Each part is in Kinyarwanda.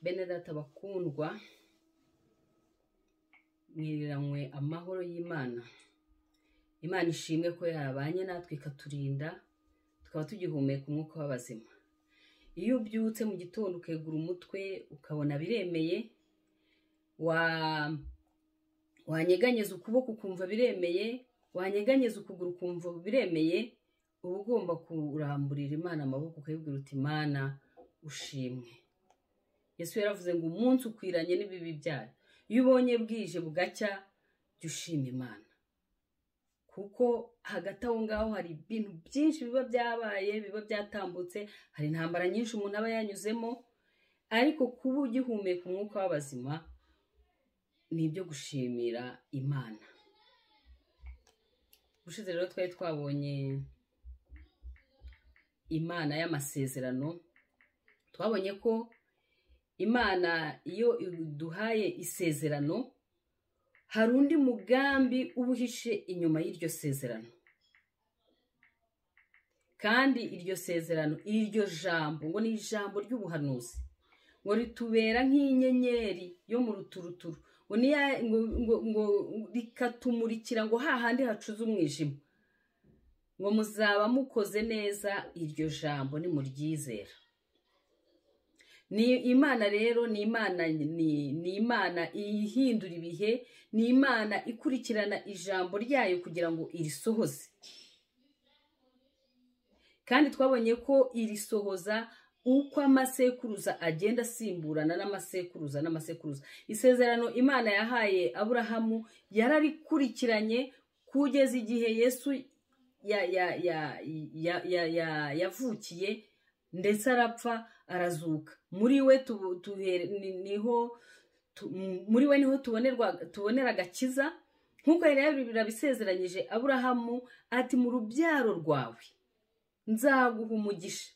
Bene data bakundwa, mwiriranywe amahoro y'Imana. Imana ishimwe ko yabanye natwe ikaturinda, tukaba tugihumeka umwuka w'abazima. Iyo ubyutse mu gitondo ukegura umutwe ukabona biremeye, wanyeganyeza ukuboko ukumva biremeye, wanyeganyeza ukuguru ukumva biremeye, uba ugomba kuramburira Imana amaboko ukayibwira uti Mana ushimwe. Yesu yaravuze ngo umunsi ukwiranye n'ibibi byayo. Iyo ubonye bwije bugacya jya ushima Imana, kuko hagati aho ngaho hari ibintu byinshi biba byabaye, biba byatambutse, hari intambara nyinshi umuntu aba yanyuzemo, ariko kuba ugihumeka umwuka w'abazima ni ibyo gushimira Imana. Ubushize rero twari twabonye Imana y'amasezerano, twabonye ko Imana iyo iduhaye isezerano hari undi mugambi ubuhishe inyuma y'iryo sezerano, kandi iryo sezerano, iryo jambo ngo ni ijambo ry'ubuhanuzi, ngo ritubera nk'inyenyeri yo mu ruturuturu, ngo rikatumurikira ngo hahandi hacuze umwijima, ngo muzaba mukoze neza iryo jambo nimuryizera. Ni Imana rero, ni Imana ihindura ibihe, ni Imana ikurikirana ijambo ryayo kugira ngo irisohoze. Kandi twabonye ko irisohoza uko amasekuruza agenda asimburana n'amasekuruza. Isezerano Imana yahaye Aburahamu yararikurikiranye kugeza igihe Yesu yavukiye ndetse arapfa arazuka. Muri we niho tubonera agakiza, nk'uko yari birabisezeranyije Aburahamu ati mu rubyaro rwawe nzaguha umugisha,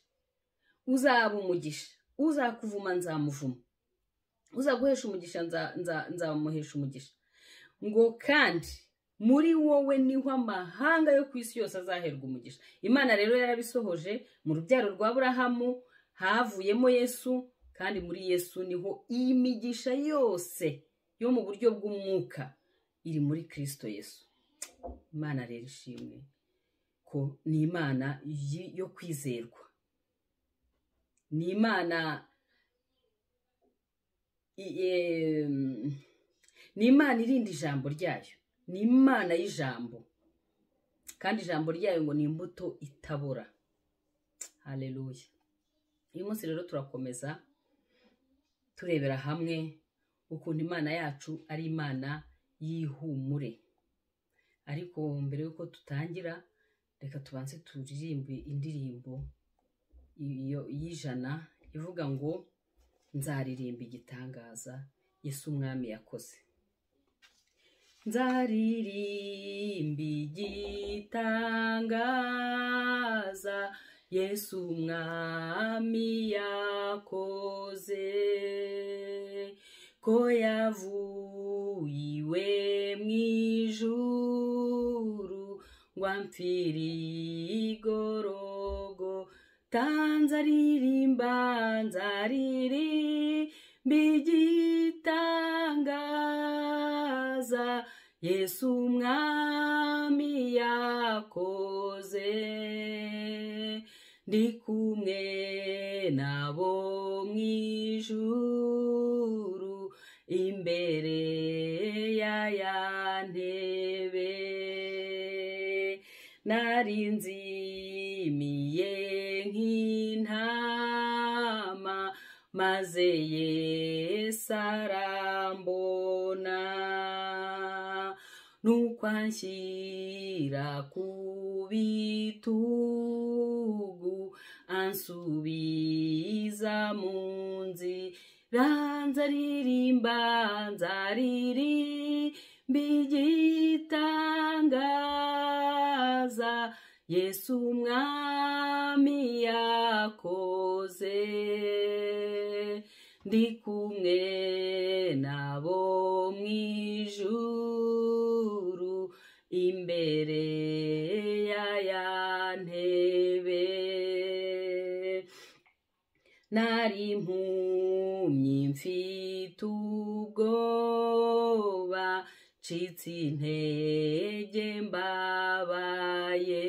uzaba umugisha, uzakuvuma nzamuvuma, uzaguhesha umugisha nzamuhesha umugisha, ngo kandi muri wowe niho amahanga yo ku isi yose azaherwa umugisha. Imana rero yarabisohoje, mu rubyaro rwa Aburahamu havuyemo Yesu, kandi muri Yesu niho imigisha yose yo mu buryo bw'umwuka iri muri Kristo Yesu. Imana rero ishimwe ko ni Imana yo kwizerwa, ni Imana irinda ijambo ryayo, ni Imana y'ijambo, kandi ijambo ryayo ngo ni imbuto itabora. Haleluya. Uyu munsi rero turakomeza turebera hamwe ukuntu Imana yacu ari Imana y'ihumure. Ariko mbere yuko tutangira, reka tubanze turirimbe indirimbo y'ijana ivuga ngo nzaririmba igitangaza Yesu umwami yakoze. Nzaririmba igitangaza Yesu umwami yakoze, ko yavuye iwe mw'ijuru ngo amfire igorogota. Nzaririmba igitangaza Yesu umwami yakoze, ndi kumwe nabo mw'ijuru imbere ya ntebe. Nari nzimiye nk'intama maze Yesu arambona, nuko anshyira ku bitugu ansubiza mu nzira. Nzaririmba igitangaza Yesu umwami yakoze, ndi kumwe nabo mw'ijuru imbere ya ntebe. nari impumyi mfite ubwoba ncitse intege mbabaye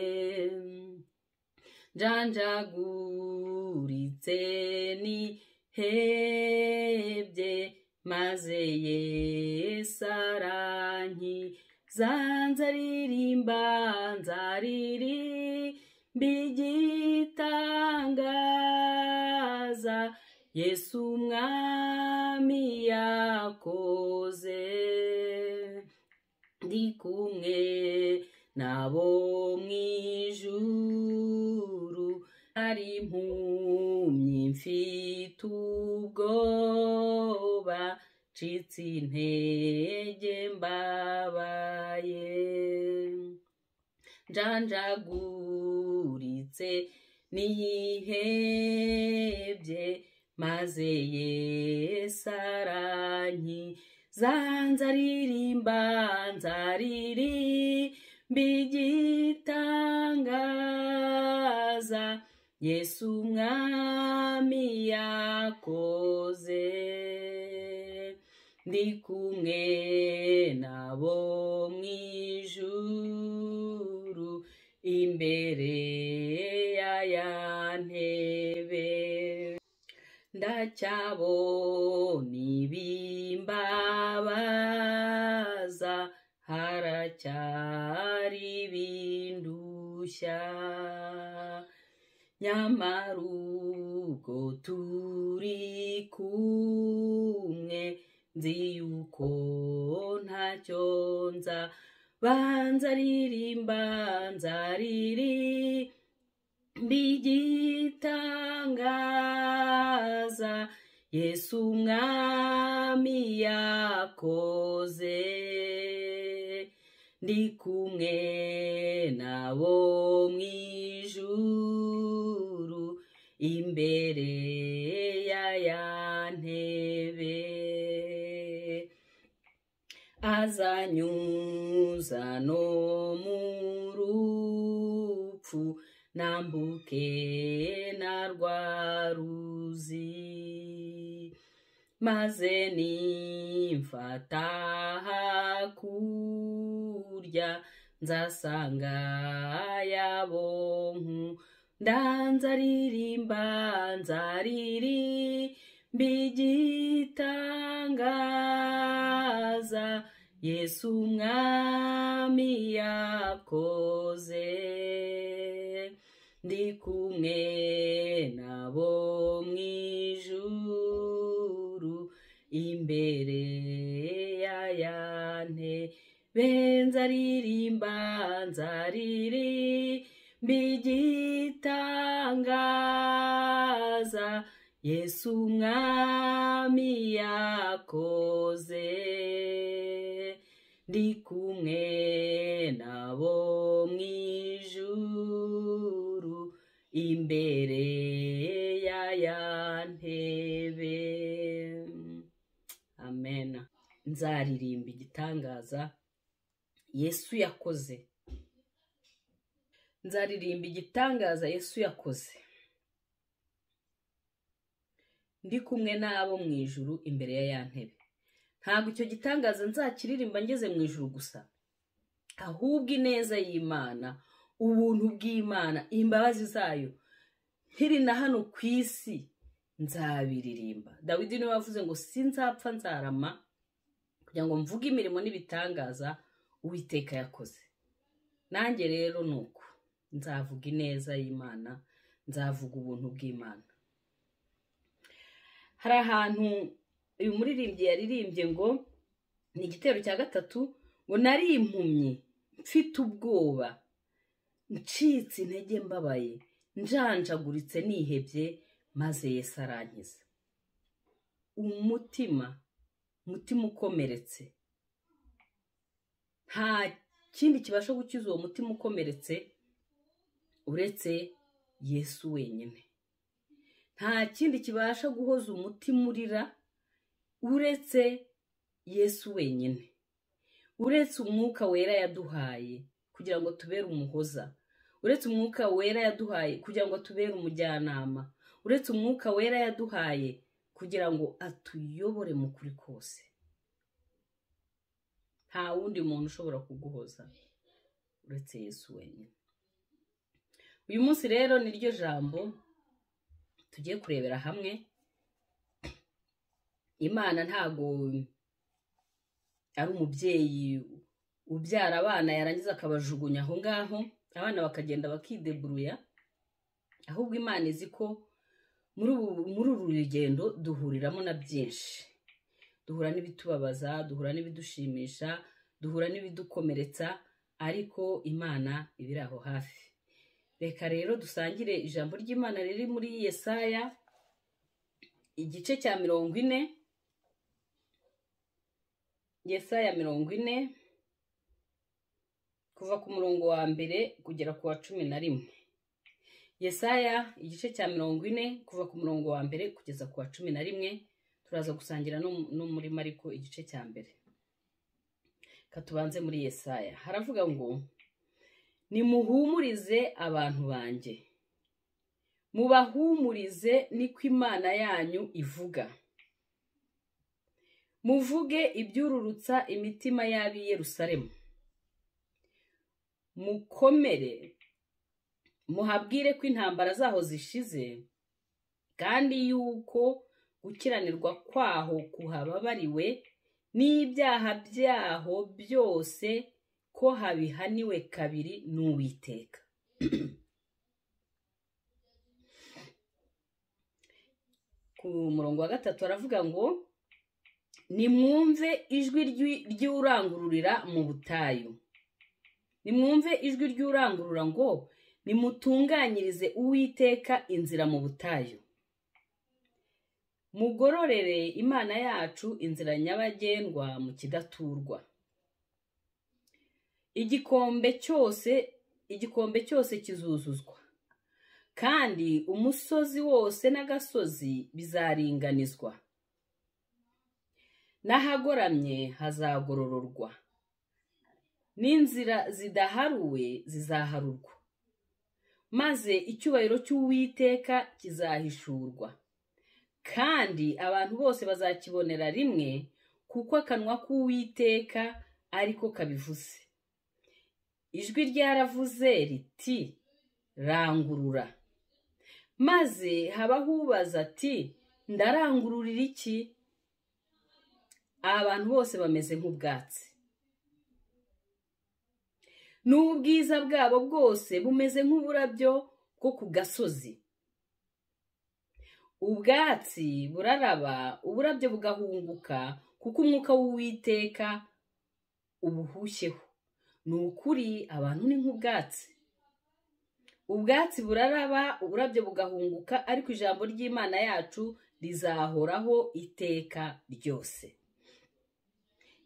njanjaguritse nihebye maze Yesu arankiza nzaririmba igitangaza Yesu umwami yakoze ndi kumwe nabo mwijuru ari impumyi mfite ubwoba ncitse intege mbabaye njanjaguritse nihebye maze Yesu arankiza nzaririmba igitangaza Yesu umwami yakoze ndi kumwe nabo mwijuru imbere ya ntebe ndacyabona ibimbabaza haracyari ibindushya nyamara ubwo turi kumwe nzi yuko ntacyo nzabanza ririmba igitangaza Yesu umwami yakoze ndi kumwe nabo mwijuru imbere ya ntebe azanyuza no mu rupfu nambuke na rwa ruzi maze nimfata hakurya nzasanga yabonku ndanzaririmba igitangaza Yesu umwami yakoze ndi kumwe nabo mwijuru imbere ya ntebe nzaririmba igitangaza Yesu umwami yakoze ndi kumwe nabo mwijuru imbere ya ntebe amen nzaririmba igitangaza Yesu yakoze nzaririmba igitangaza Yesu yakoze ndi kumwe nabo mwijuru imbere ya ntebe ntabwo icyo gitangaza nzakiririmba ngeze mu ijuru gusa ahubwo ineza y'Imana ubuntu bw'Imana imbabazi zayo nkiri na hano ku isi nzabiririmba Dawidi niwe wavuze ngo sinzapfa nzarama kugira ngo mvuge imirimo n'ibitangaza Uwiteka yakoze nanjye rero nuko nzavuga ineza y'Imana nzavuga ubuntu bw'Imana hari ahantu uyu muririmbyi yaririmbye ngo ni igitero cya gatatu ngo nari impumyi mfite ubwoba ncitse intege mbabaye njanjaguritse nihebye maze Yesu arankiza umutima ukomeretse nta kindi kibasha gukiza uwo mutima ukomeretse uretse Yesu wenyine nta kindi kibasha guhoza umutima urira uretse Yesu wenyine uretse umwuka wera yaduhaye kugira ngo tubere umuhoza uretse umwuka wera yaduhaye kugira ngo tubere umujyanama uretse umwuka wera yaduhaye kugira ngo atuyobore mu kuri kose. Nta wundi muntu ushobora kuguhoza uretse Yesu wenyine. Uyu munsi rero niryo jambo tugiye kurebera hamwe. Imana ntago ari umubyeyi ubyara abana yarangiza akabajugunya aho ngaho abana bakagenda bakideburuya, ahubwo Imana izi ko muri uru rugendo duhuriramo na byinshi. Duhura n'ibitubabaza, duhura n'ibidushimisha, duhura n'ibidukomeretsa, ariko Imana ibiri aho hafi. Reka rero dusangire ijambo ry'Imana riri muri Yesaya igice cya 40. Yesaya 40 kuva ku murongo wa mbere kugera ku wa 11. Yesaya igice cya 40 kuva ku murongo wa mbere kugeza ku wa 11. Turaza gusangira no muri Mariko igice cya mbere. Katubanze muri Yesaya. Haravuga ngo, nimuhumurize abantu banjye, mubahumurize niko Imana yanyu ivuga. Muvuge ibyururutsa imitima y'ab'i Yerusalemu. Mukomere, muhabwire ko intambara zaho zishize, kandi yuko gukiranirwa kwaho kuhababariwe, n'ibyaha byaho byose ko habihaniwe kabiri n'Uwiteka. Ku murongo wa 3 aravuga ngo, nimwumve ijwi ry'urangururira mu butayu. Nimwumve ijwi ry'urangurura ngo, nimutunganyirize Uwiteka inzira mu butayu. Mugororere Imana yacu inzira nyabagendwa mu kidaturwa. Igikombe cyose kizuzuzwa, kandi umusozi wose n'agasozi bizaringanizwa. N'ahagoramye hazagorororwa, n'inzira zidaharuwe zizaharurwa, maze icyubahiro cy'Uwiteka kizahishurwa, kandi abantu bose bazakibonera rimwe, kuko akanwa k'Uwiteka ariko kabivuze. Ijwi ryaravuze riti, rangurura. Maze habaho ubaza ati, ndarangururira iki? Abantu bose bameze nk'ubwatsi, n'ubwiza bwabo bwose bumeze nk'uburabyo bwo ku gasozi. Ubwatsi buraraba, uburabyo bugahunguka, kuko umwuka w'Uwiteka ubuhushyeho. Ni ukuri abantu ni nk'ubwatsi. Ubwatsi buraraba, uburabyo bugahunguka, ariko ijambo ry'Imana yacu rizahoraho iteka ryose.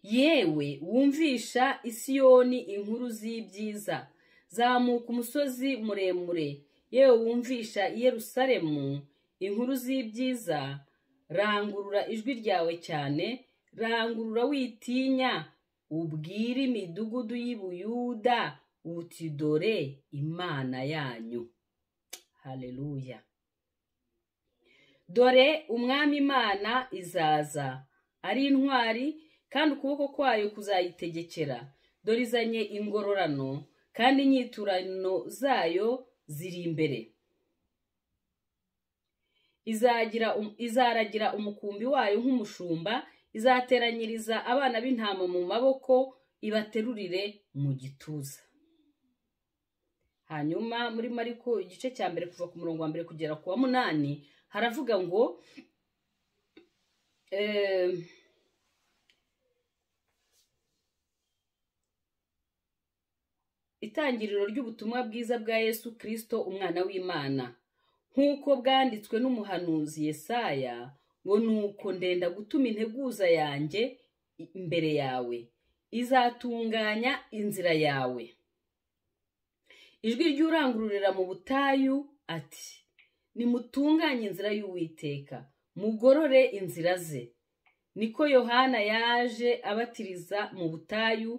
Yewe wumvisha Isiyoni inkuru z'ibyiza, zamuka umusozi muremure. Yewe wumvisha Yerusalemu inkuru z'ibyiza, rangurura ijwi ryawe cyane, rangurura witinya, ubwire imidugudu y'i Buyuda uti, dore Imana yanyu. Haleluya. Dore umwami Imana izaza ari intwari, kandi ukuboko kwayo kuzayitegekera. Dore izanye ingororano, kandi inyiturano zayo ziri imbere. Izaragira umukumbi wayo nk'umushumba, izateranyiriza abana b'intama mu maboko, ibaterurire mu gituza. Hanyuma muri Mariko igice cya mbere kuva ku murongo wa mbere kugera ku wa 8 haravuga ngo, itangiriro ry'ubutumwa bwiza bwa Yesu Kristo umwana w'Imana, nk'uko bwanditswe n'umuhanuzi Yesaya, ngo nuko ndenda gutuma integuza yanjye imbere yawe, izatunganya inzira yawe. Ijwi ry'urangururira mu butayu ati, nimutunganye inzira y'Uwiteka, mugorore inzira ze. Niko Yohana yaje abatiriza mu butayu,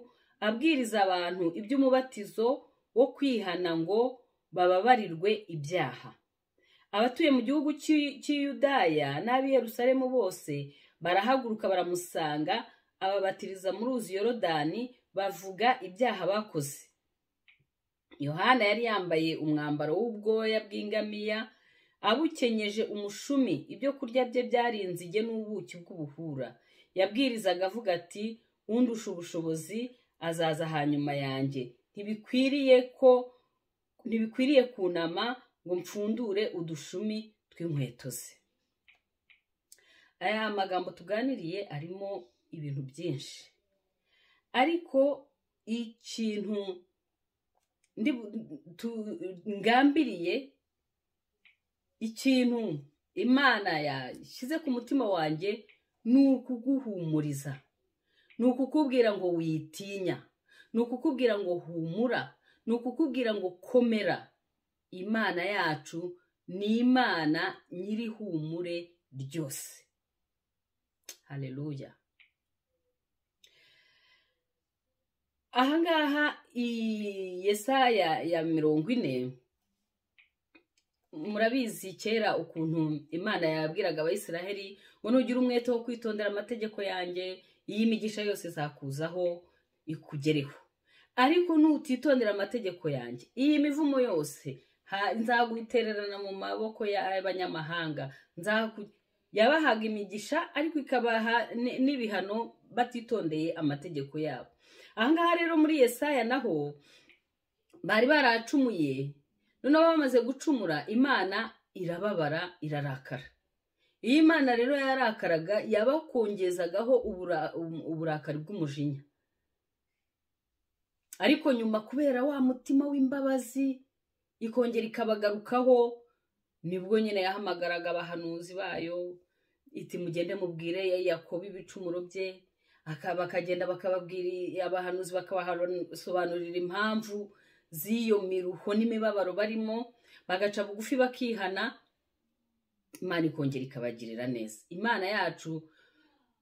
abwiriza abantu iby'umubatizo wo kwihana ngo bababarirwe ibyaha. abatuye mu gihugu cy'Iyudaya n'ab'i Yerusalemu bose barahaguruka baramusanga, ababatiriza mu ruzi Yorodani, bavuga ibyaha bakoze. Yohana yari yambaye umwambaro w'ubwoya bw'ingamiya, abukenyeje umushumi, ibyo kurya bye byari inzige n'ubuki bw'ubuhura. Yabwirizaga avuga ati, undusha ubushobozi azaza hanyuma yanjye, ntibikwiriye kunama ngo mpfundure udushumi tw'inkweto ze. Aya magambo tuganiriye arimo ibintu byinshi, ariko ikintu ngambiriye, ikintu Imana yashyize ku mutima wanjye ni ukuguhumuriza, ni ukukubwira ngo witinya, ni ukukubwira ngo humura, ni ukukubwira ngo komera. Imana yacu ni Imana nyiri humure ryose. Haleluya. Ahangaha Yesaya ya 40, murabizi kera ukuntu Imana yabwiraga Abayisiraheli ngo nugira umwete wo kwitondera amategeko yanjye, iyi migisha yose izakuzaho ikugereho. Ariko nutitondera amategeko yanjye, iyi mivumo yose nzagutererana mu maboko y'abanyamahanga. Yabahaga imigisha ariko ikabaha n'ibihano batitondeye amategeko yabo. Ahangaha rero muri Yesaya naho bari baracumuye, noneho bamaze gucumura, Imana irababara, irarakara. Iyo Imana rero yarakaraga, yabakongezagaho uburakari bw'umujinya. Ariko nyuma kubera wa mutima w'imbabazi, ikongera ikabagarukaho, nibwo nyine yahamagaraga abahanuzi bayo iti mugende mubwire Yakobo ibicumuro bye, bakagenda bakababwira, abahanuzi bakabasobanurira impamvu z'iyo miruho n'imibabaro barimo, bagaca bugufi bakihana, Imana ikongera ikabagirira neza. Imana yacu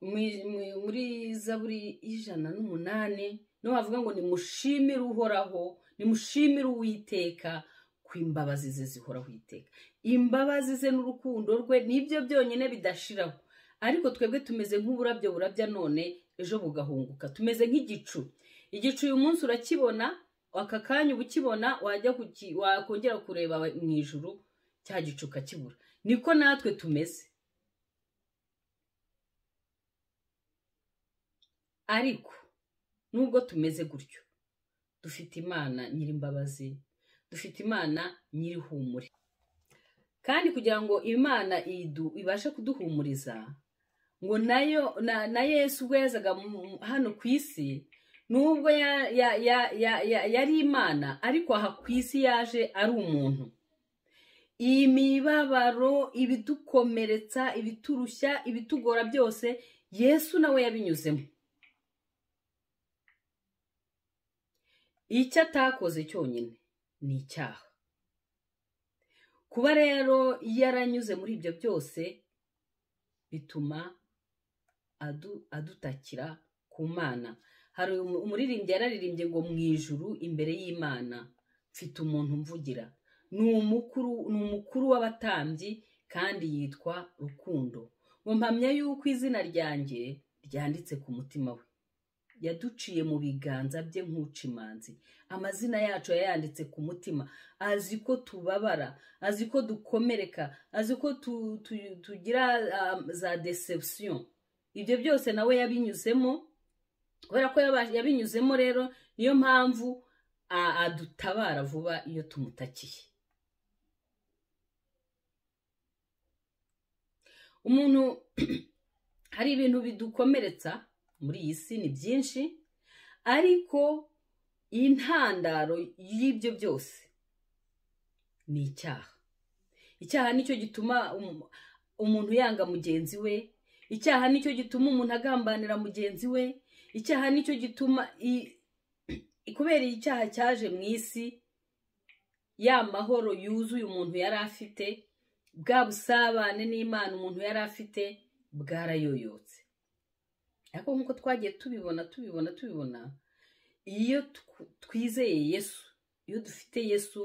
muri Zaburi 108 no bavuga ngo nimushimire Uhoraho, nimushimire Uwiteka, ko imbabazi ze zihoraho iteka. Imbabazi ze n'urukundo rwe nibyo byonyine bidashiraho. Ariko twebwe tumeze nk'uburabyo burabya none ejo bugahunguka, tumeze nk'igicu. Igicu uyu munsi urakibona, aka kanya ubukibona, wakongera kureba mu ijuru cya gicu kakibura. Niko natwe tumeze. Ariko nubwo tumeze gutyo, dufite Imana nyiri imbabazi, dufite Imana nyiri humure. Kandi kugira ngo Imana ibashe kuduhumuriza, ngo nayo na Yesu ubwo yazaga hano ku isi, nubwo yari Imana, ariko aha ku isi yaje ari umuntu. Imibabaro, ibidukomeretsa, ibiturushya, ibitugora byose, Yesu nawe yabinyuzemo. Icyo atakoze cyonyine ni icyaha. Kuba rero yaranyuze muri ibyo byose bituma adutakira ku Mana. Hari umuririmbyi yararirimbye ngo mu ijuru imbere y'Imana mfite umuntu mvugira, ni umukuru w'abatambyi kandi yitwa Rukundo. Ngo mpamya yuko izina ryanjye ryanditse ku mutima we, yaduciye mu biganza bye nk'uca imanzi. Amazina yacu yayanditse ku mutima, azi ko tubabara, azi ko dukomereka, azi ko tugira za deception. Ibyo byose nawe yabinyuzemo. Kubera ko yabinyuzemo rero, niyo mpamvu adutabara vuba iyo tumutakiye. Umuntu hari ibintu bidukomeretsa muri iyi si, ni byinshi, ariko intandaro y'ibyo byose ni icyaha. Icyaha nicyo gituma umuntu yanga mugenzi we, icyaha nicyo gituma umuntu agambanira mugenzi we, icyaha nicyo gituma kubera icyaha cyaje mu isi, ya mahoro yuzuye umuntu yari afite, bwa busabane n'Imana umuntu yari afite bwarayoyotse. Ariko nk'uko twagiye tubibona, iyo twizeye Yesu, iyo dufite Yesu,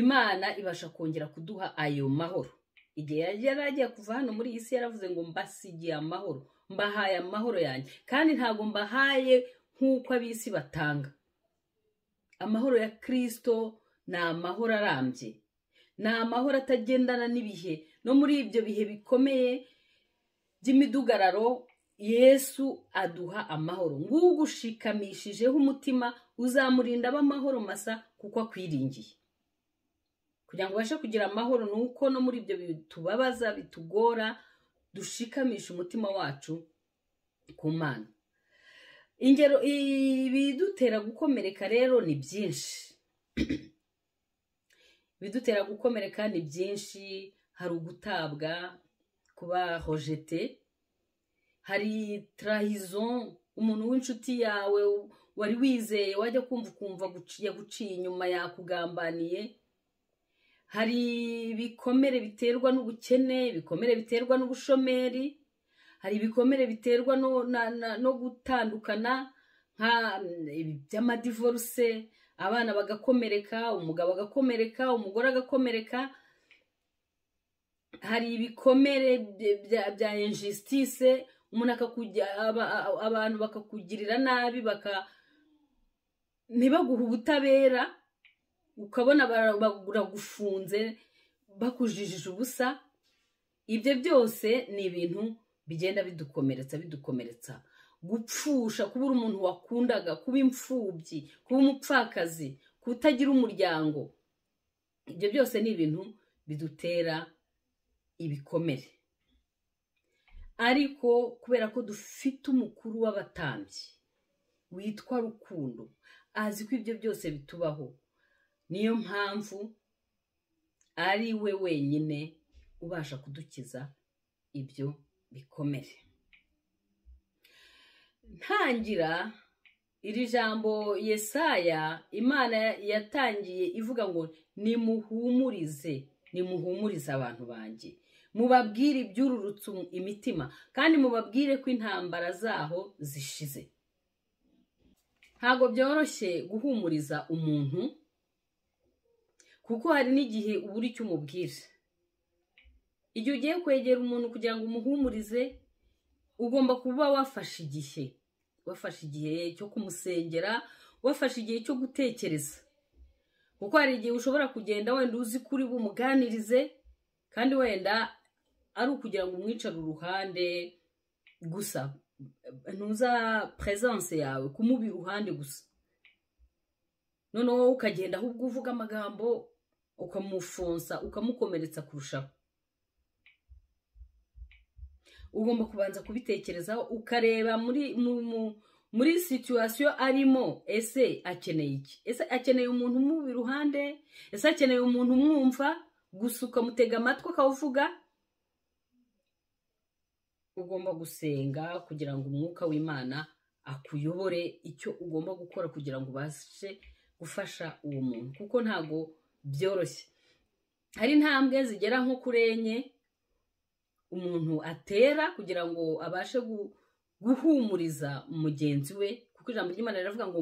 imana ibasha kongera kuduha ayo mahoro. Igihe yari agiye kuva hano muri iyi si yaravuze ngo mbasigiye amahoro, mbahaye amahoro yanjye, kandi ntabwo mbahaye nk'uko ab'isi batanga. Amahoro ya Kristo ni amahoro arambye, ni amahoro atagendana n'ibihe. No muri ibyo bihe bikomeye by'imidugararo, Yesu aduha amahoro. Ngugushikamishije umutima uzamurinda ab'amahoro masa kuko akwiringiye. Kugira ngo ubashe kugira amahoro nuko no muri ibyo bitubabaza bitugora dushikamisha umutima wacu ku Mana. Ingero ibidutera gukomereka rero ni byinshi. Bidutera gukomereka ni byinshi. Hari ugutabwa, kuba rejete, hari trahison, umuntu w'inshuti yawe wari wizeye wajya kumva yaguciye inyuma yakugambaniye. Hari ibikomere biterwa n'ubukene, ibikomere biterwa n'ubushomeri, hari ibikomere biterwa no gutandukana by'amadivorce, abana bagakomereka, umugabo agakomereka, umugore agakomereka. Hari ibikomere bya injustice, abantu bakakugirira nabi, ntibaguhe ubutabera, ukabona baragufunze bakujijije ubusa. Ibyo byose ni ibintu bigenda bidukomeretsa. Gupfusha, kubura umuntu wakundaga, kuba imfubyi, kuba umupfakazi, kutagira umuryango. Ibyo byose ni ibintu bidutera ibikomere. Ariko kubera ko dufite umukuru w'abatambyi witwa Rukundo, azi ko ibyo byose bitubaho, niyo mpamvu ari we wenyine ubasha kudukiza ibyo bikomere. Ntangira iri jambo Yesaya, Imana yatangiye ivuga ngo nimuhumurize abantu banjye, mubabwire ibyururutse imitima, kandi mubabwire ko intambara zaho zishize. Ntabwo byoroshye guhumuriza umuntu, kuko hari n'igihe ubura icyo umubwira. Igihe ugiye kwegera umuntu kugira ngo umuhumurize, ugomba kuba wafashe igihe cyo kumusengera, wafashe igihe cyo gutekereza. Kuko hari igihe ushobora kugenda wenda uzi kuri bumuganirize, kandi wenda ari ukugira ngo umwicare uruhande gusa, ntuza presence yawe kumubi uruhande gusa. Noneho ukagenda ahubwo uvuga amagambo ukamufonsa, ukamukomeretsa kurushaho. Ugomba kubanza kubitekerezaho, ukareba muri situation arimo, ese akeneye iki? Ese akeneye umuntu umubi iruhande? Ese akeneye umuntu umwumva gusa ukamutega amatwi akawuvuga? Ugomba gusenga kugira ngo umwuka w'Imana akuyobore icyo ugomba gukora kugira ngo ubashe gufasha uwo muntu, kuko ntago byoroshye. Hari intambwe zigera nko kuri enye umuntu atera kugira ngo abashe guhumuriza mugenzi we, kuko ijambo ry'Imana riravuga ngo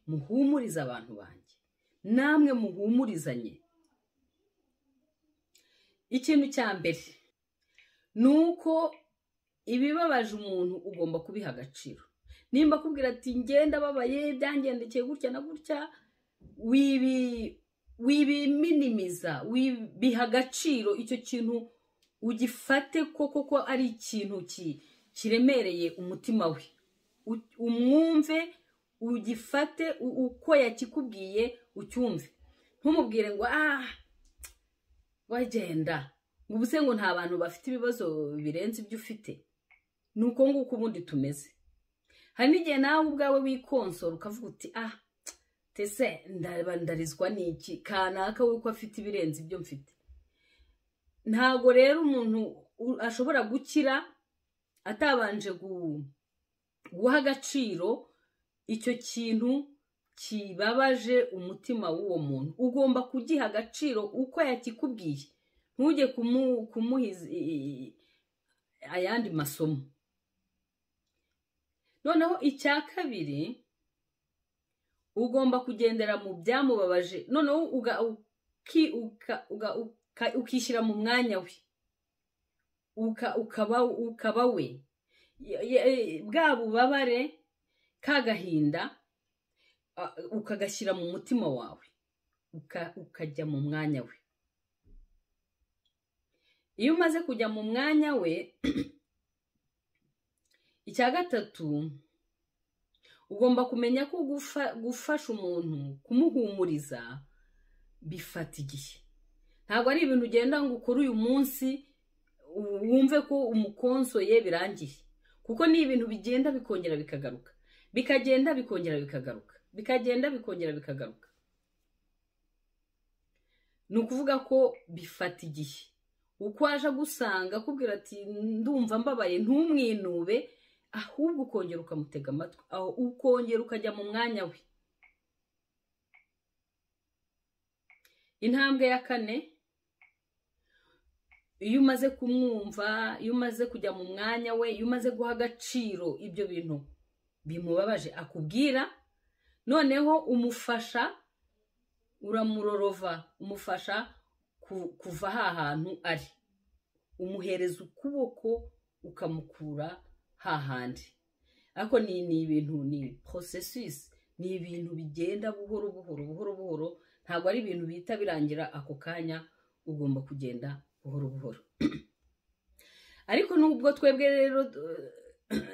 muhumurize abantu banjye, namwe muhumurizanye. Ikintu cya mbere ni uko ibibabaje umuntu ugomba kubiha agaciro. Nimba kubwira ati ngenda babaye byangendekeye gutya na gutya, wibiminimiza, wibiha agaciro. Icyo kintu ugifate ko ari ikintu kiremereye umutima we, umwumve, ugifate uko yakikubwiye ucyumve. Ntumubwire ngo wagenda ngo ubuse ngo nta bantu bafite ibibazo birenze ibyo ufite. Nuko nguko ubundi tumeze. Hari n'igihe nawe ubwawe wikonsora ukavuga uti tese ndarizwa n'iki, kanaka we ko afite ibirenze ibyo mfite. Ntago rero umuntu ashobora gukira atabanje guha agaciro icyo kintu kibabaje umutima w'uwo muntu. Ugomba kugiha agaciro uko yakikubwiye, ntujye kumuhiza ayandi masomo. Noneho icya kabiri, ugomba kugendera mu byamubabaje noneho ukishyira mu mwanya we, ukaba we, bwa bubabare kagahinda ukagashyira mu mutima wawe, ukajya mu mwanya we. Iyo umaze kujya mu mwanya we, icya gatatu, ugomba kumenya ko gufasha umuntu, kumuhumuriza bifata igihe. Ntabwo ari ibintu ugenda ngo ukore uyu munsi wumve ko umukonsoye birangiye, kuko ni ibintu bigenda bikongera bikagaruka, bikagenda bikongera bikagaruka, bikagenda bikongera bikagaruka. Ni ukuvuga ko bifata igihe. Uko aje gusanga akubwira ati ndumva mbabaye, ntumwinube, ahubwo ukongera ukamutega amatwi, aho ukongera ukajya mu mwanya we. Intambwe ya 4, iyo umaze kumwumva, iyo umaze kujya mu mwanya we, iyo umaze guha agaciro ibyo bintu bimubabaje akubwira, noneho umufasha, uramurorova, umufasha kuva hantu ari, umuhereza ukuboko ukamukura hahandi. Ako ni ibintu, ni processus, ni ibintu bigenda buhoro buhoro buhoro buhoro, ntabwo ari ibintu bihita birangira ako kanya, ugomba kugenda buhoro buhoro. Ariko nubwo twebwe rero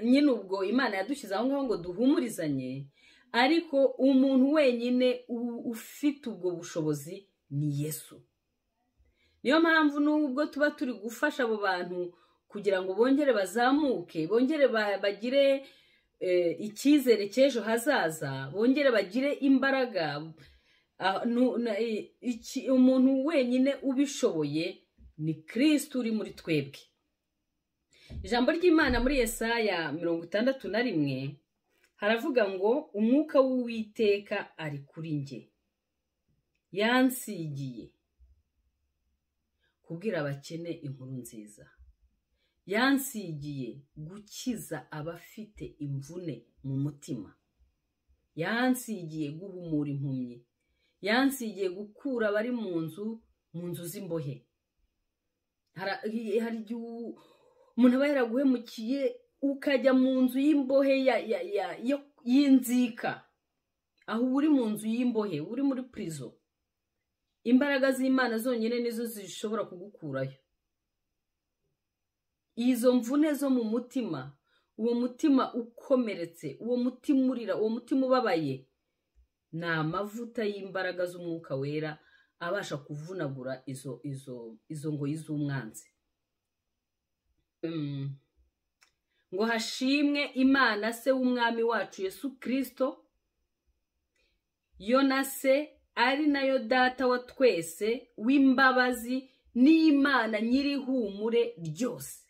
nyine ubwo Imana yadushyize aho ngaho ngo duhumurizanye, ariko umuntu wenyine ufite ubwo bushobozi ni Yesu. Niyo mpamvu nubwo tuba turi gufasha abo bantu kugira ngo bongere bazamuke, bongere bagire icyizere cy'ejo hazaza, bongere bagire imbaraga, umuntu wenyine ubishoboye ni Kristo uri muri twebwe. Ijambo ry'Imana muri Yesaya 61 haravuga ngo umwuka w'Uwiteka ari kuri nge, yansigiye kubwira abakene inkuru nziza, yansigiye gukiza abafite imvune mu mutima, yansigiye guhumura impumyi, yansigiye gukura abari mu nzu z'imbohe. Hari igihe umuntu aba yaraguhemukiye ukajya mu nzu y'imbohe y'inzika, aho uri mu nzu y'imbohe, uri muri prison. Imbaraga z'Imana zonyine nizo zishobora kugukurayo. Izo mvune zo mu mutima, uwo mutima ukomeretse, uwo mutima urira, uwo mutima ubabaye, ni amavuta y'imbaraga z'Umwuka Wera abasha kuvunagura izo ngoyi z'umwanzi. Ngo hashimwe Imana se w'umwami wacu Yesu Kristo, yo na se ari nayo data wa twese w'imbabazi, n'Imana nyiri humure ryose.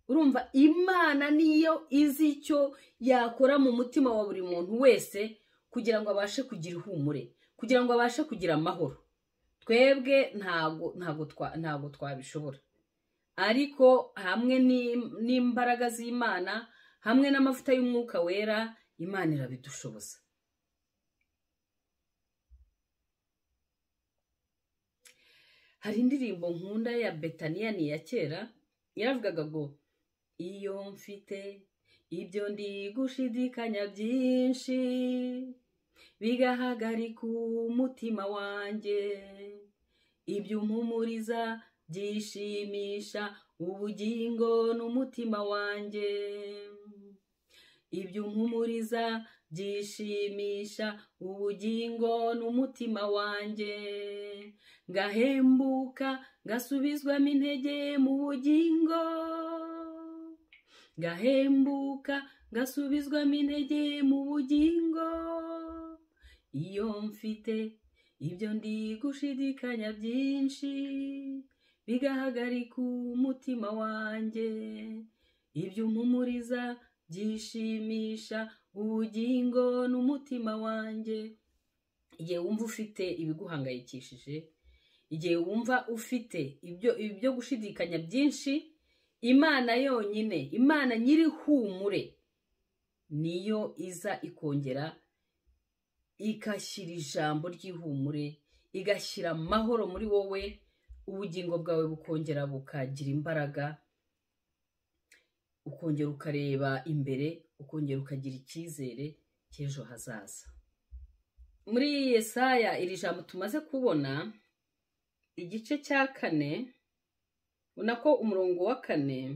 Urumva, Imana niyo izi icyo yakora mu mutima wa buri muntu wese kugira ngo abashe kugira ihumure, kugira ngo abashe kugira amahoro. Twebwe ntago twabishobora, ariko hamwe n'imbaraga z'Imana, hamwe n'amavuta y'Umwuka Wera, Imana irabidushoboza. Hari indirimbo nkunda ya Betania, ni ya kera, yaravugaga ngo iyo mfite ibyo ndi gushidikanya byinshi, bigahagarika umutima wanjye, ibyo umpumuriza byishimisha ubugingo n'umutima wanjye, ibyo umpumuriza byishimisha ubugingo n'umutima wanjye, ngahembuka ngasubizwamo intege mu bugingo, ngahembuka ngasubizwamo intege mu bugingo, iyo mfite ibyo ndi gushidikanya byinshi, bigahagarika umutima wanjye, ibyo umpumuriza byishimisha ubugingo n'umutima wanjye. Igihe wumva ufite ibiguhangayikishije, igihe wumva ufite ibyo gushidikanya byinshi, Imana yonyine, Imana nyiri humure, niyo iza ikongera igashyira ijambo ry'ihumure, igashyira amahoro muri wowe, ubugingo bwawe bukongera bukagira imbaraga, ukongera ukareba imbere, ukongera ukagira icyizere cy'ejo hazaza. Muri Yesaya iri jambo tumaze kubona igice cya 4, unako umurongo wa 4,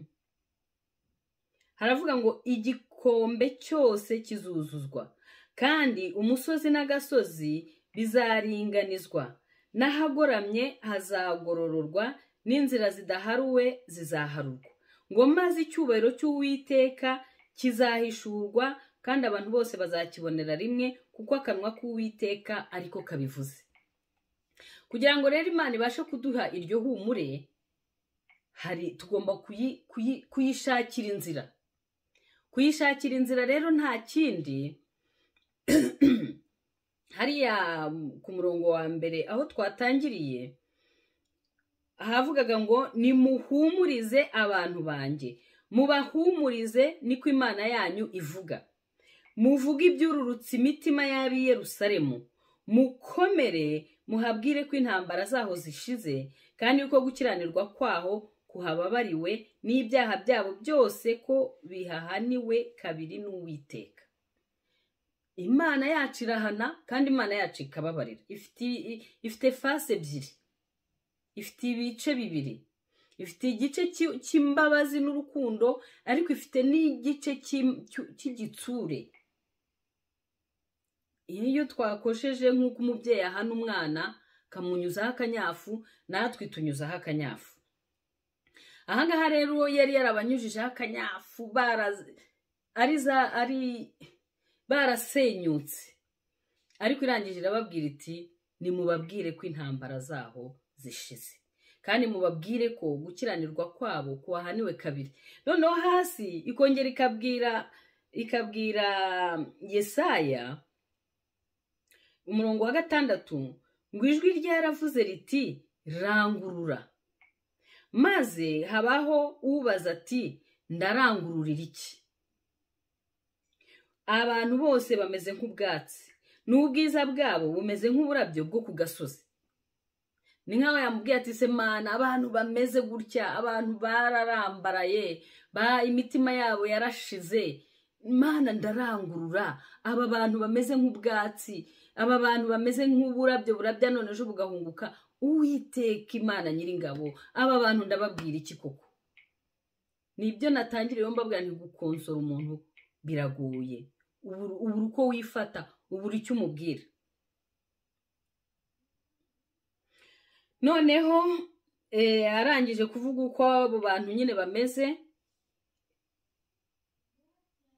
haravuga ngo igikombe cyose kizuzuzwa, kandi umusozi n'agasozi bizaringanizwa, n'ahagoramye hazagorororwa, n'inzira zidaharuwe zizaharurwa, ngo maze icyubahiro cy'Uwiteka kizahishurwa, kandi abantu bose bazakibonera rimwe, kuko akanwa k'Uwiteka ariko kabivuze. Kugira ngo rero Imana ibashe kuduha iryo humure, tugomba kuyishakira inzira. Kuyishakira inzira rero nta kindi, hariya ku murongo wa mbere aho twatangiriye havugaga ngo nimuhumurize abantu banjye, mubahumurize, niko Imana yanyu ivuga. Muvuge ibyururutse imitima y'ab'i Yerusalemu, mukomere, muhabwire ko intambara zaho zishize, kandi yuko gukiranirwa kwaho kuhababariwe, n'ibyaha byabo byose ko bihahaniwe kabiri n'Uwiteka. Imana yacu irahana, kandi Imana yacu ikababarira. Ifite fase ebyiri, ifite ibice bibiri. Ifite igice cy'imbabazi n'urukundo, ariko ifite n'igice cy'igitsure. Iyo twakosheje nk'uko umubyeyi ahana umwana kamunyuzaho akanyafu, natwe tunyuzaho akanyafu. Ahangaha rero yari yarabanyujijeho akanyafu, barasenyutse, ariko irangije irababwira iti nimubabwire ko intambara zaho zishize, kandi mubabwire ko gukiranirwa kwabo kuhahaniwe kabiri. Noneho hasi ikongera ikabwira Yesaya umurongo wa 6 ngo ijwi ryaravuze riti rangurura. Maze habaho ubaza ati ndarangururira iki? Abantu bose bameze nk'ubwatsi, n'ubwiza bwabo bumeze nk'uburabyo bwo ku gasozi. Ni nkaho yamubwiye ati se Mana, abantu bameze gutya, abantu bararambaraye, imitima yabo yarashize, Mana ndarangurura. Aba bantu bameze nk'ubwatsi, aba bantu bameze nk'uburabyo burabya none ejo bugahunguka. Uwiteka Imana Nyiringabo, aba bantu ndababwira iki koko? Nibyo natangiriye mbabwira nti gukonsora umuntu biragoye. Ubura uko wifata, ubura icyo umubwira. Noneho arangije kuvuga uko abo bantu nyine bameze,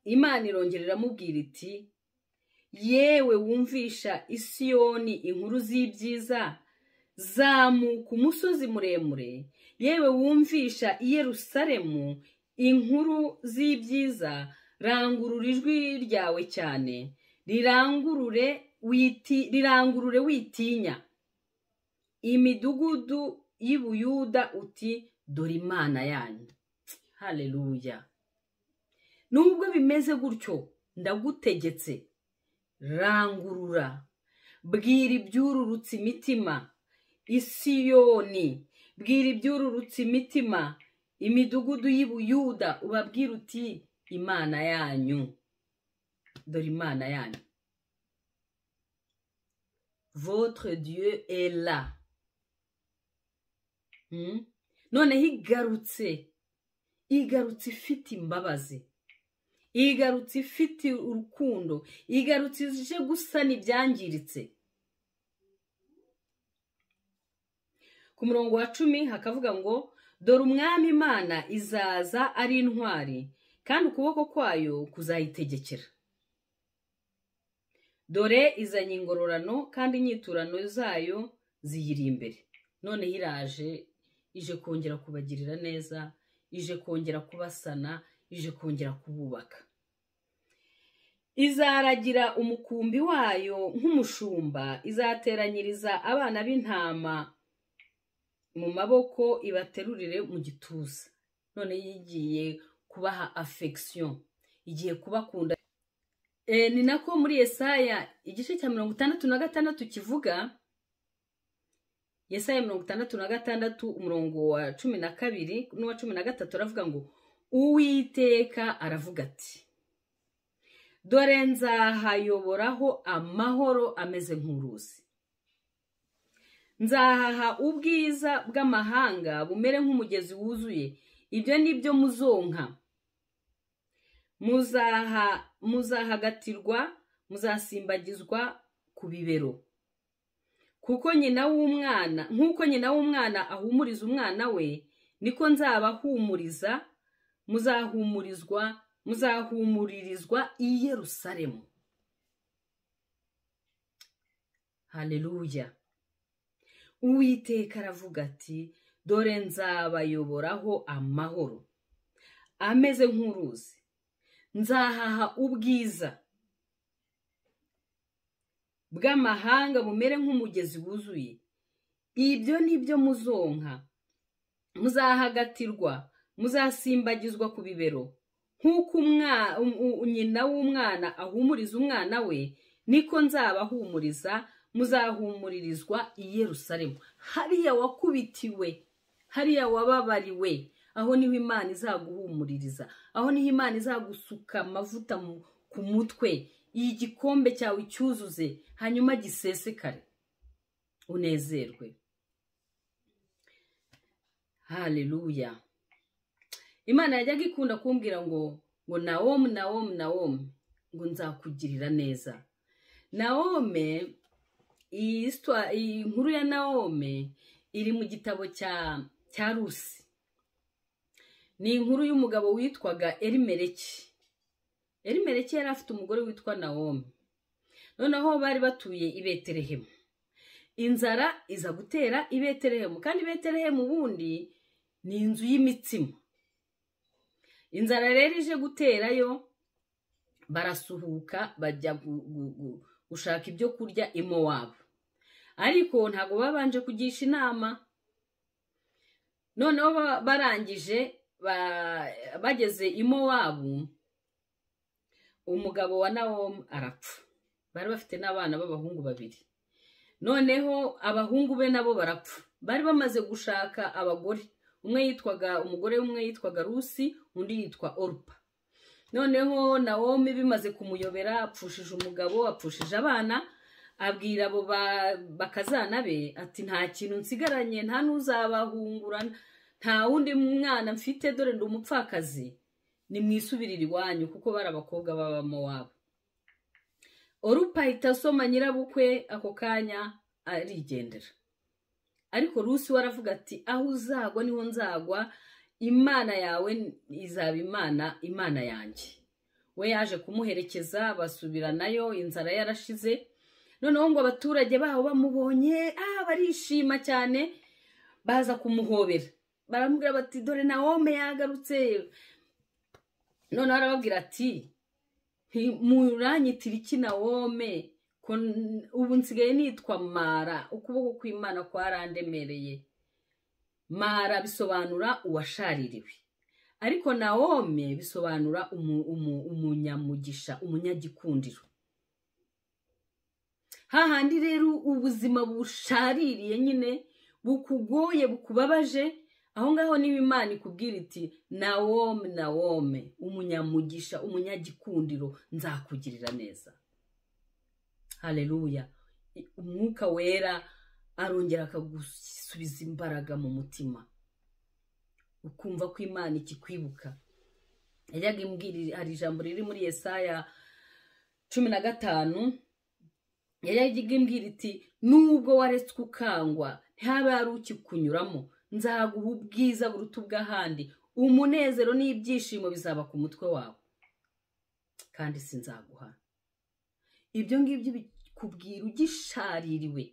Imana irongera iramubwira iti yewe wumvisha Isiyoni inkuru z'ibyiza, zamuka umusozi muremure. Yewe wumvisha i Yerusalemu inkuru z'ibyiza, rangurura ijwi ryawe cyane, rirangurure witinya. Imidugudu y'i Buyuda uti dore Imana yanyu. Haleluya. Nubwo bimeze gutyo, ndagutegetse rangurura, bwira ibyururutse imitima Isiyoni, bwira ibyururutse imitima imidugudu y'i Buyuda, ubabwira uti Imana yanyu, dore Imana yanyu. Votre Dieu est là. Noneho igarutse ifite imbabazi, igarutse ifite urukundo, igarutse ije gusana ibyangiritse. Ku murongo wa 10 hakavuga ngo dore umwami Imana izaza ari intwari, kandi ukuboko kwayo kuzayitegekera. Dore izanye ingororano, kandi inyiturano zayo ziyiri imbere. Noneho iraje, ije kongera kubagirira neza, ije kongera kubasana, ije kongera kububaka. Izaragira umukumbi wayo nk'umushumba, izateranyiriza abana b'intama mu maboko, ibaterurire mu gituza. None yigiye kubaha affection, igiye kubakunda. ni nako muri Yesaya igice cya 66 kivuga, Yesaya 66 umurongo wa 12 n'uwa 13 aravuga ngo Uwiteka aravuga ati, dore nzahayoboraho amahoro ameze nk'uruzi, nzahaha ubwiza bw'amahanga bumere nk'umugezi wuzuye, ibyo nibyo muzonka, muzahagatirwa, muzasimbagizwa ku bibero, nk'uko nyina w'umwana ahumuriza umwana we, niko nzabahumuriza, muzahumuririzwa i Yerusalemu. Haleluya. Uwiteka aravuga ati, dore nzabayoboraho amahoro ameze nk'uruzi, nzahaha ubwiza bw'amahanga bumere nk'umugezi wuzuye, ibyo nibyo muzonka, muzahagatirwa, muzasimbagizwa ku bibero, nk'uko nyina w'umwana ahumuriza umwana we, niko nzabahumuriza, muzahumuririzwa i Yerusalemu. Hariya wakubitiwe, hariya wababariwe, aho niho Imana izaguhumuririza, aho niho Imana izagusuka amavuta ku mutwe, igikombe cyawe cyuzuze, hanyuma gisesekare, unezerwe. Haleluya. Imana yajyaga ikunda kumbwira ngo Nawomi, ngo nzakugirira neza. Nawomi, iyi nkuru ya Nawomi iri mu gitabo cya Rusi. Ni inkuru y'umugabo witwaga Elimeleki. Elimeleki yari afite umugore witwa Nawomi. Noneho bari batuye i Betelehemu. Inzara iza gutera i Betelehemu, kandi Betelehemu ubundi ni inzu y'imitsima. Inzara rero ije guterayo, barasuhuka bajya gushaka ibyo kurya i Mowabu. Ariko ntago babanje kugisha inama. Noneho barangije bageze i Mowabu, umugabo wa Nawomi arapfa. Bari bafite n'abana b'abahungu babiri. Noneho abahungu be nabo barapfa. Bari bamaze gushaka abagore. Umugore umwe yitwaga Rusi, undi yitwa Orupa. Noneho Nawomi bimaze kumuyobera, apfushije umugabo, apfushije abana, abwira abo bakazana be ati, nta kintu nsigaranye, nta n'uzabahungurana, nta wundi mwana mfite, dore ndi umupfakazi, nimwisubirire iwanyu, kuko bari abakobwa babamo wabo. Orupa ahita asoma nyirabukwe, ako kanya arigendera. Ariko Rusi waravuga ati, aho uzagwa niho nzagwa, Imana yawe izaba Imana yanjye. We yaje kumuherekeza, basubiranayo, inzara yarashize. Noneho ngo abaturage baho bamubonye, barishima cyane, baza kumuhobera. Baramubwira bati, dore Nawomi yagarutse. Noneho arababwira ati, muranyitira iki Nawomi? Ubu nsigaye nitwa Mara, ukuboko kw'Imana kwarandemereye. Mara bisobanura uwashaririwe, ariko Nawomi bisobanura umunyamugisha, umunyagikundiro. Hahandi rero ubuzima bushaririye nyine, bukugoye, bukubabaje, aho ngaho niba Imana ikubwira iti, Nawomi, umunyamugisha, umunyagikundiro, nzakugirira neza. Haleluya. Umwuka wera arongera akagusubiza imbaraga mu mutima, ukumva ko Imana ikikwibuka. Yajyaga imbwira, hari ijambo riri muri Yesaya 15, yajyaga imbwira iti, nubwo waretswe ukangwa, ntihabe hari ukikunyuramo, nzaguha ubwiza buruta ubw'ahandi, umunezero n'ibyishimo bizaba ku mutwe wawe, kandi sinzaguha. Ibyo ngibyo bikubwira ugishaririwe.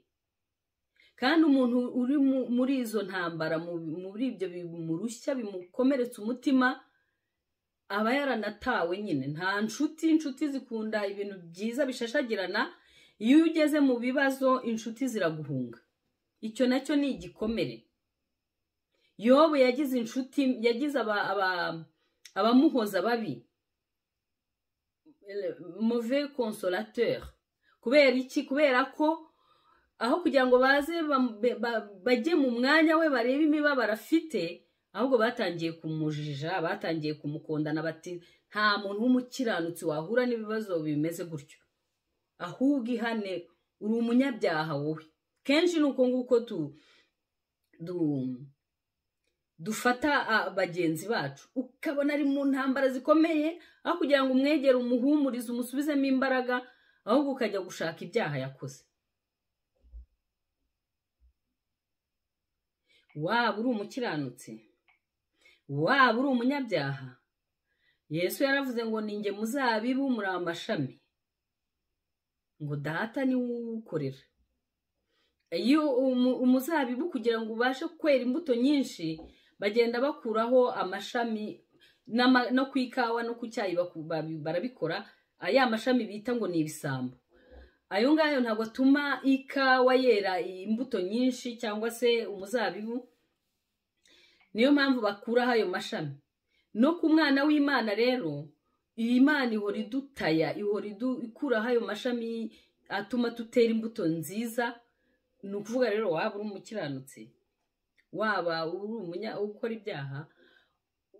Kandi umuntu uri muri izo ntambara, muri ibyo bimurushya, bimukomeretsa umutima, aba yaranatawe nyine. Nta inshuti zikunda ibintu byiza bishashagirana. Iyo ugeze mu bibazo, inshuti ziraguhunga. Icyo nacyo ni igikomere. Yobu yagize inshuti, yagize abamuhoza babi. mauvais consolateur. Kubera iki? Kubera ko aho kugira ngo baze bajye mu mwanya we barebe imibabaro afite, ahubwo batangiye kumujija, batangiye kumukondana bati nta muntu w'umukiranutsi wahura n'ibibazo bimeze gutyo, ahubwo ihane, uri umunyabyaha wowe. Kenshi nuko nguko dufata bagenzi bacu, ukabona ari mu ntambara zikomeye, aho kugira ngo umwegere umuhumurize umusubizemo imbaraga, ahubwo ukajya gushaka ibyaha yakoze. Waba uri umukiranutsi, waba uri umunyabyaha, Yesu yaravuze ngo ninjye muzabibu muri amashami, ngo data ni uwukorera. Iyo umuzabibu kugira ngo ubashe kwera imbuto nyinshi, bagenda bakuraho amashami, no ku ikawa no ku cyayi barabikora, aya mashami bita ngo ni ibisambo. Ayo ngayo ntabwo atuma ikawa yera imbuto nyinshi cyangwa se umuzabibu. Niyo mpamvu bakuraho ayo mashami. No ku mwana w'Imana rero, Imana ihora idutaya, ihora ikuraho ayo mashami atuma tutera imbuto nziza. Ni ukuvuga rero, waba uri umukiranutsi, waba uri ukora ibyaha,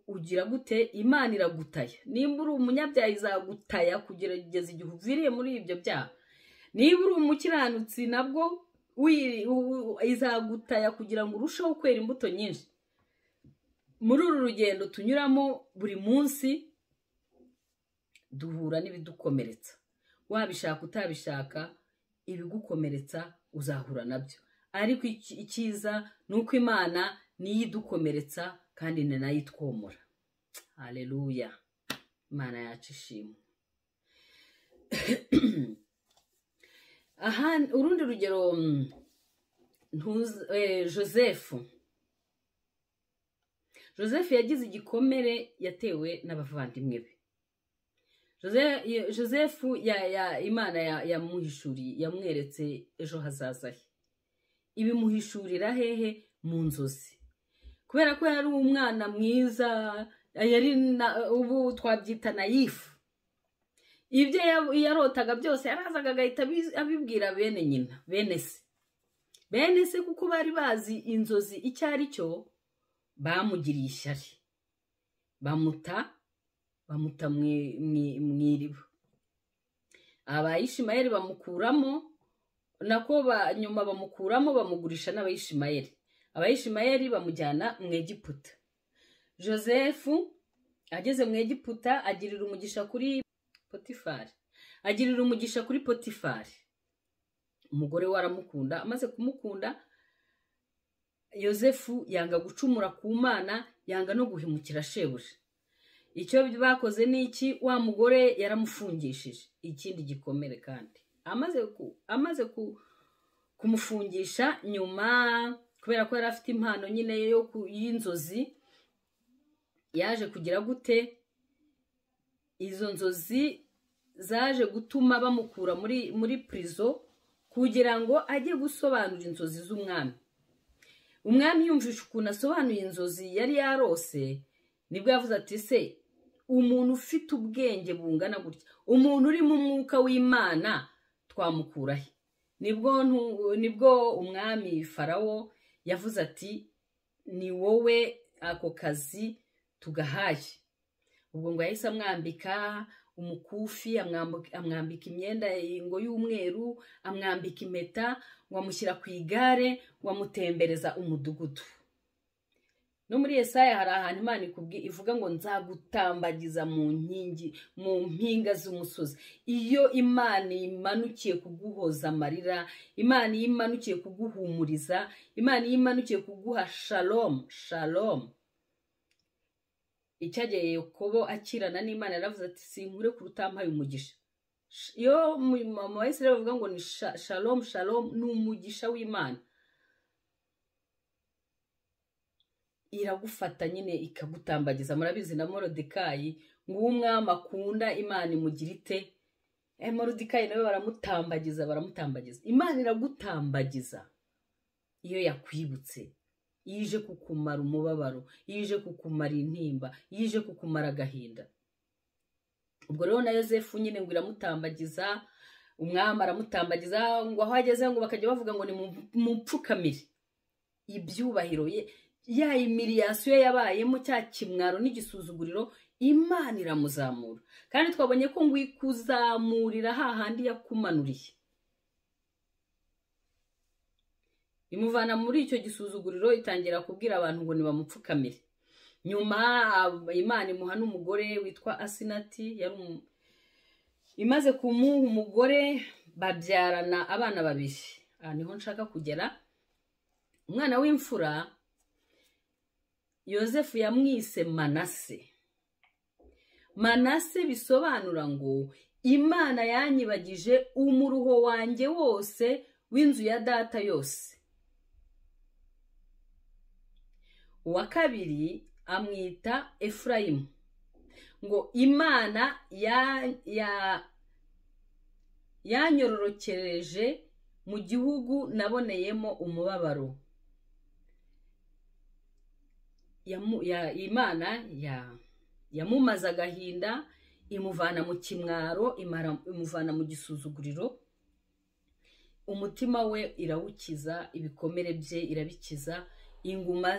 ugira gute? Imana iragutaya. Nimba uri umunyabyaha izagutaya kugeza igihe uviriye muri ibyo byaha. Niba uri umukiranutsi nabwo izagutaya kugira ngo urusheho kwera imbuto nyinshi. Muri uru rugendo tunyuramo buri munsi duhura n'ibidukomeretsa. Wabishaka utabishaka, ibigukomeretsa uzahura nabyo. Ariko icyiza ni uko Imana niyo idukomeretsa kandi ni nayo itwomora. Haleluya, Imana yacu ishimwe. Aha urundi rugero, Joseph yagize igikomere yatewe n'abavandimwe be. Joseph Imana yamuhishuriye, yamweretse ejo hazaza he. Ibimuhishurira hehe? Mu nzozi. Kubera ko yari umwana mwiza, ubu twabyita nayifu. Ibyo yarotaga byose yarazaga agahita abibwira bene nyina, bene se kuko bari bazi inzozi icyo ari cyo, bamugiriye ishyari, bamuta mw'iriba. Abayishimayeli bamukuramo, nako nyuma bamukuramo bamugurisha n'abayishimayeli. Abayishimayeli bamujyana mu Egiputa. Joseph ageze mu Egiputa agirira umugisha kuri Potifari. Umugore we aramukunda, amaze kumukunda, Yosefu yanga gucumura ku Mana, yanga no guhemukira shebuja. Icyo bakoze ni iki? Wa mugore yaramufungishije. Ikindi gikomere kandi. Amaze kumufungisha, nyuma kubera ko yari afite impano nyine y'inzozi, yaje kugira gute? Izo nzozi zaje gutuma bamukura muri prison kugira ngo ajye gusobanura inzozi z'umwami. Umwami yumvisha ukuntu asobanuye inzozi yari yarose, nibwo yavuze ati se, umuntu ufite ubwenge bungana gutya, umuntu uri mu mwuka w'Imana, twamukura he? Nibwo umwami Farawo yavuze ati, ni wowe ako kazi tugahaye. Ubwo ngo yahise amwambika umukufi, amwambika imyenda ngo y'umweru, amwambika impeta, ngo amushyira ku igare, ngo amutembereza umudugudu. No muri Yesaya hari ahantu Imana ivuga ngo nzagutambagiza mu mpinga z'umusozi. Iyo Imana imanukiye kuguhoza amarira, Imana imanukiye kuguhumuriza, Imana imanukiye kuguha shalom. Icyagiye Yakobo akirana n'Imana yaravuze ati, sinkure ku rutampaye umugisha. Iyo mama wa Isirayeli bavuga ngo ni shalom, ni umugisha w'Imana. Iragufata nyine ikagutambagiza. Murabizi na Morodekayi, ngo umwami akunda Imana imugira ite? Morodekayi nawe baramutambagiza. Imana iragutambagiza iyo yakwibutse, yije kukumara umubabaro, yije kukumara intimba, yije kukumara agahinda. ubwo rero na Yosefu nyine ngo iramutambagiza, umwami aramutambagiza, ngo aho ageze ngo bakajya bavuga ngo ni mu mpfukamire. Ibyubahiro ya imiriyasiyo yabayemo, cya kimwaro n'igisuzuguriro, Imana iramuzamura. Kandi twabonye ko ngo ikuzamurira hahandi yakumanuriye, imuvana muri icyo gisuzuguriro, itangira kubwira abantu ngo nibamupfukamire. Nyuma Imana imuha n'umugore witwa Asinati, imaze kumuha umugore, babyarana abana babiri. Aha niho nshaka kugera. Umwana w'imfura Yosefu yamwise Manase. Manase bisobanura ngo Imana yanyibagije umuruho wanjye wose w'inzu ya data yose. Uwa kabiri amwita Efurayimu, ngo Imana yanyororokereje mu gihugu naboneyemo umubabaro. Imana yamumaze agahinda, imuvana mu kimwaro, imuvana mu gisuzuguriro, umutima we irawukiza, ibikomere bye irabikiza, inguma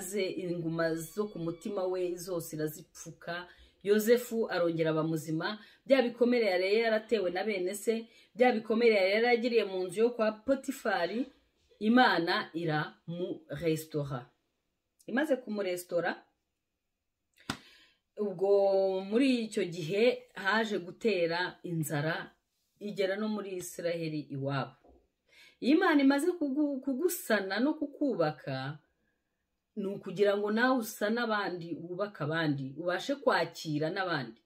zo ku mutima we zose irazipfuka. Yosefu arongera aba muzima. Bya bikomere yari yaratewe na bene se, bya bikomere yari yaragiriye mu nzu yo kwa Potifari, Imana iramurestora. Imaze kumurestora, ubwo muri icyo gihe haje gutera inzara, igera no muri Isiraheli iwabo. Imana imaze kugusana no kukubaka, ni ukugira ngo nawe usa n'abandi, wubaka abandi, ubashe kwakira n'abandi.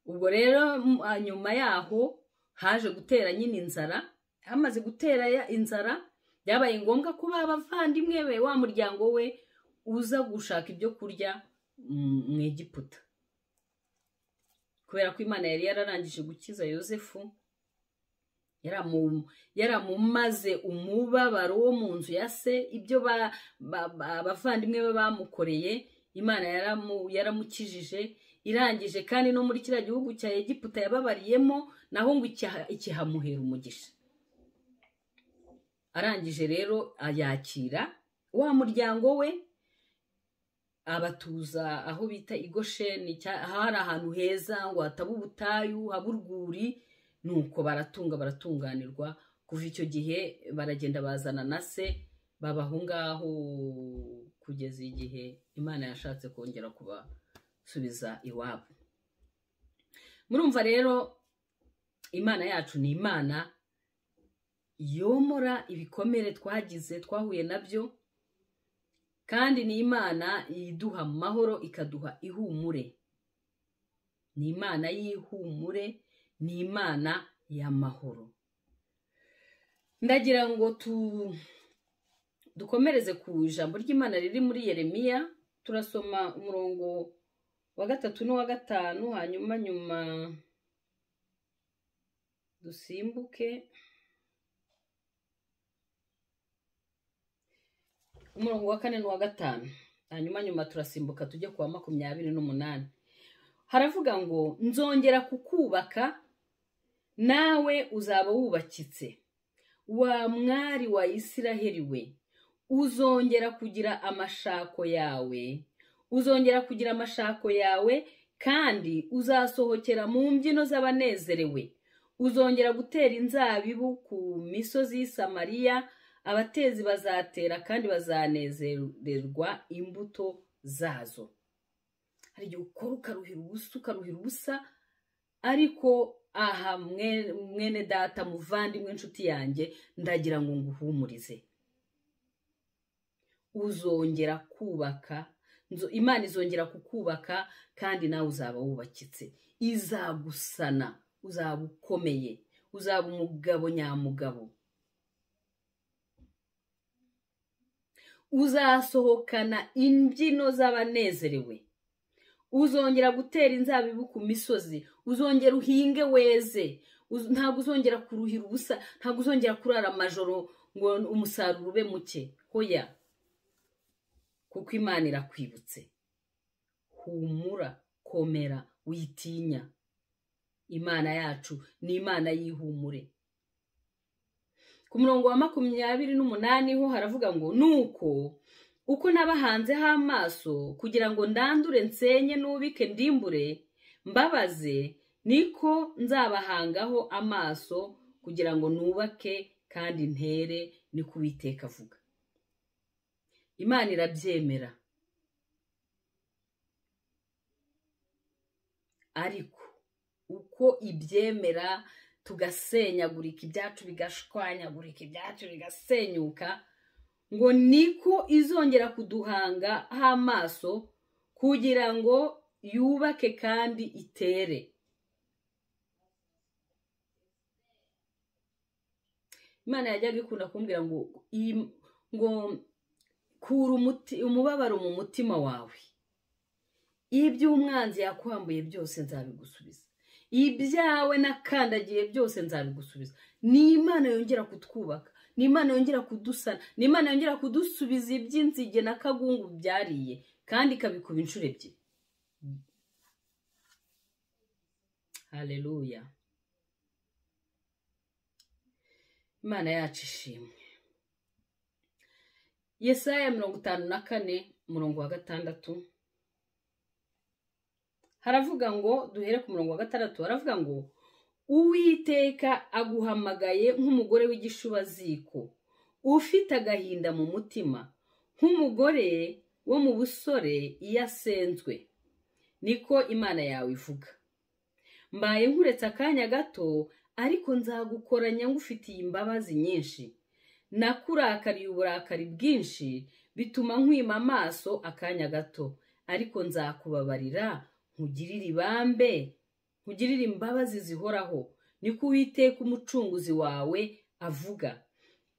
Ubwo rero nyuma yaho haje gutera nyine inzara. Hamaze gutera inzara, byabaye ngombwa ko abavandimwe be, wa muryango we, uza gushaka ibyo kurya mu Egiputa, kubera ko Imana yari yararangije gukiza Yosefu, yaramumaze umubabaro wo mu nzu ya se. Ibyo abavandimwe be bamukoreye, Imana yaramukijije, irangije kandi no muri kiriya gihugu cya Egiputa yababariyemo, naho ngo ikihamuhera umugisha. Arangije rero ayakira wa muryango we, abatuza aho bita i Gosheni, hari ahantu heza ngo hataba ubutayu, haba urwuri. Nuko baratunganirwa. Kuva icyo gihe baragenda bazana na se, babaho ngaho kugeza igihe Imana yashatse kongera kubasubiza iwabo. Murumva rero Imana yacu ni Imana yomora ibikomere twahuye nabyo, kandi ni Imana iduha amahoro, ikaduha ihumure. Ni Imana y'ihumure, ni Imana y'amahoro. Ndagira ngo dukomereze ku ijambo ry'Imana riri muri Yeremiya. Turasoma umurongo wa 3 n'uwa 5, hanyuma nyuma dusimbuke umurongo wa 4 n'uwa 5, hanyuma nyuma turasimbuka tujye ku wa 28. Haravuga ngo nzongera kukubaka, nawe uzaba wubakitse, wa mwari wa Isiraheli we, uzongera kugira amashako yawe, uzongera kugira amashako yawe, kandi uzasohokera mu mbyino z'abanezerewe. Uzongera gutera inzabibu ku misozi y'i Samariya, abatezi bazatera kandi bazanezererwa imbuto zazo. Hari igihe ukora ukaruhira ubusa, ariko aha mwene data, muvandimwe, inshuti yanjye, ndagira ngo nguhumurize. Uzongera kubaka, Imana izongera kukubaka, kandi nawe uzaba wubakitse. Izagusana, uzaba ukomeye, uzaba umugabo nyamugabo. Uzasohokana imbyino z'abanezerewe. Uzongera gutera inzabibu ku misozi, uzongera uhinge weze. Ntabwo uzongera kuruhira ubusa, ntabwo uzongera kurara amajoro ngo umusaruro ube muke. Hoya, kuko Imana irakwibutse. Humura, komera, witinya. Imana yacu ni Imana y'ihumure. Ku murongo wa 28 ho haravuga ngo nuko uko nabahanzeho amaso kugira ngo ndandure nsenye nubike ndimbure mbabaze, niko nzabahangaho amaso kugira ngo nubake kandi ntere, niko Uwiteka avuga. Imana irabyemera, ariko uko ibyemera tugasenyagurika, ibyacu bigashwanyagurika, ibyacu bigasenyuka, ngo niko izongera kuduhanga amaso kugira ngo yubake kandi itere. Imana yajyaga ikunda kumbwira ngo kura umubabaro mu mutima wawe. Ibyo umwanzi yakwambuye byose nzabigusubiza. Ibyawe nakandagiye byose nzabigusubiza. Ni Imana yongera kutwubaka, ni Imana yongera kudusana, ni Imana yongera kudusubiza iby'inzige na kagungu byariye, kandi ikabikuba inshuro ebyiri. Haleluya. Imana yacu ishimwe. Yesaya 54:6 haravuga ngo, duhere ku murongo wa 6, haravuga ngo Uwiteka aguhamagaye nk'umugore w'igishubaziko ufite agahinda mu mutima, nk'umugore wo mu busore iyo asenzwe, niko Imana yawe ivuga. Mbaye nkuretse akanya gato, ariko nzagukoranya ngufitiye imbabazi nyinshi. Nakurakariye uburakari bwinshi, bituma nkwima amaso akanya gato, ariko nzakubabarira nkugirire ibambe, nkugirire imbabazi zihoraho, niko Uwiteka umucunguzi wawe avuga.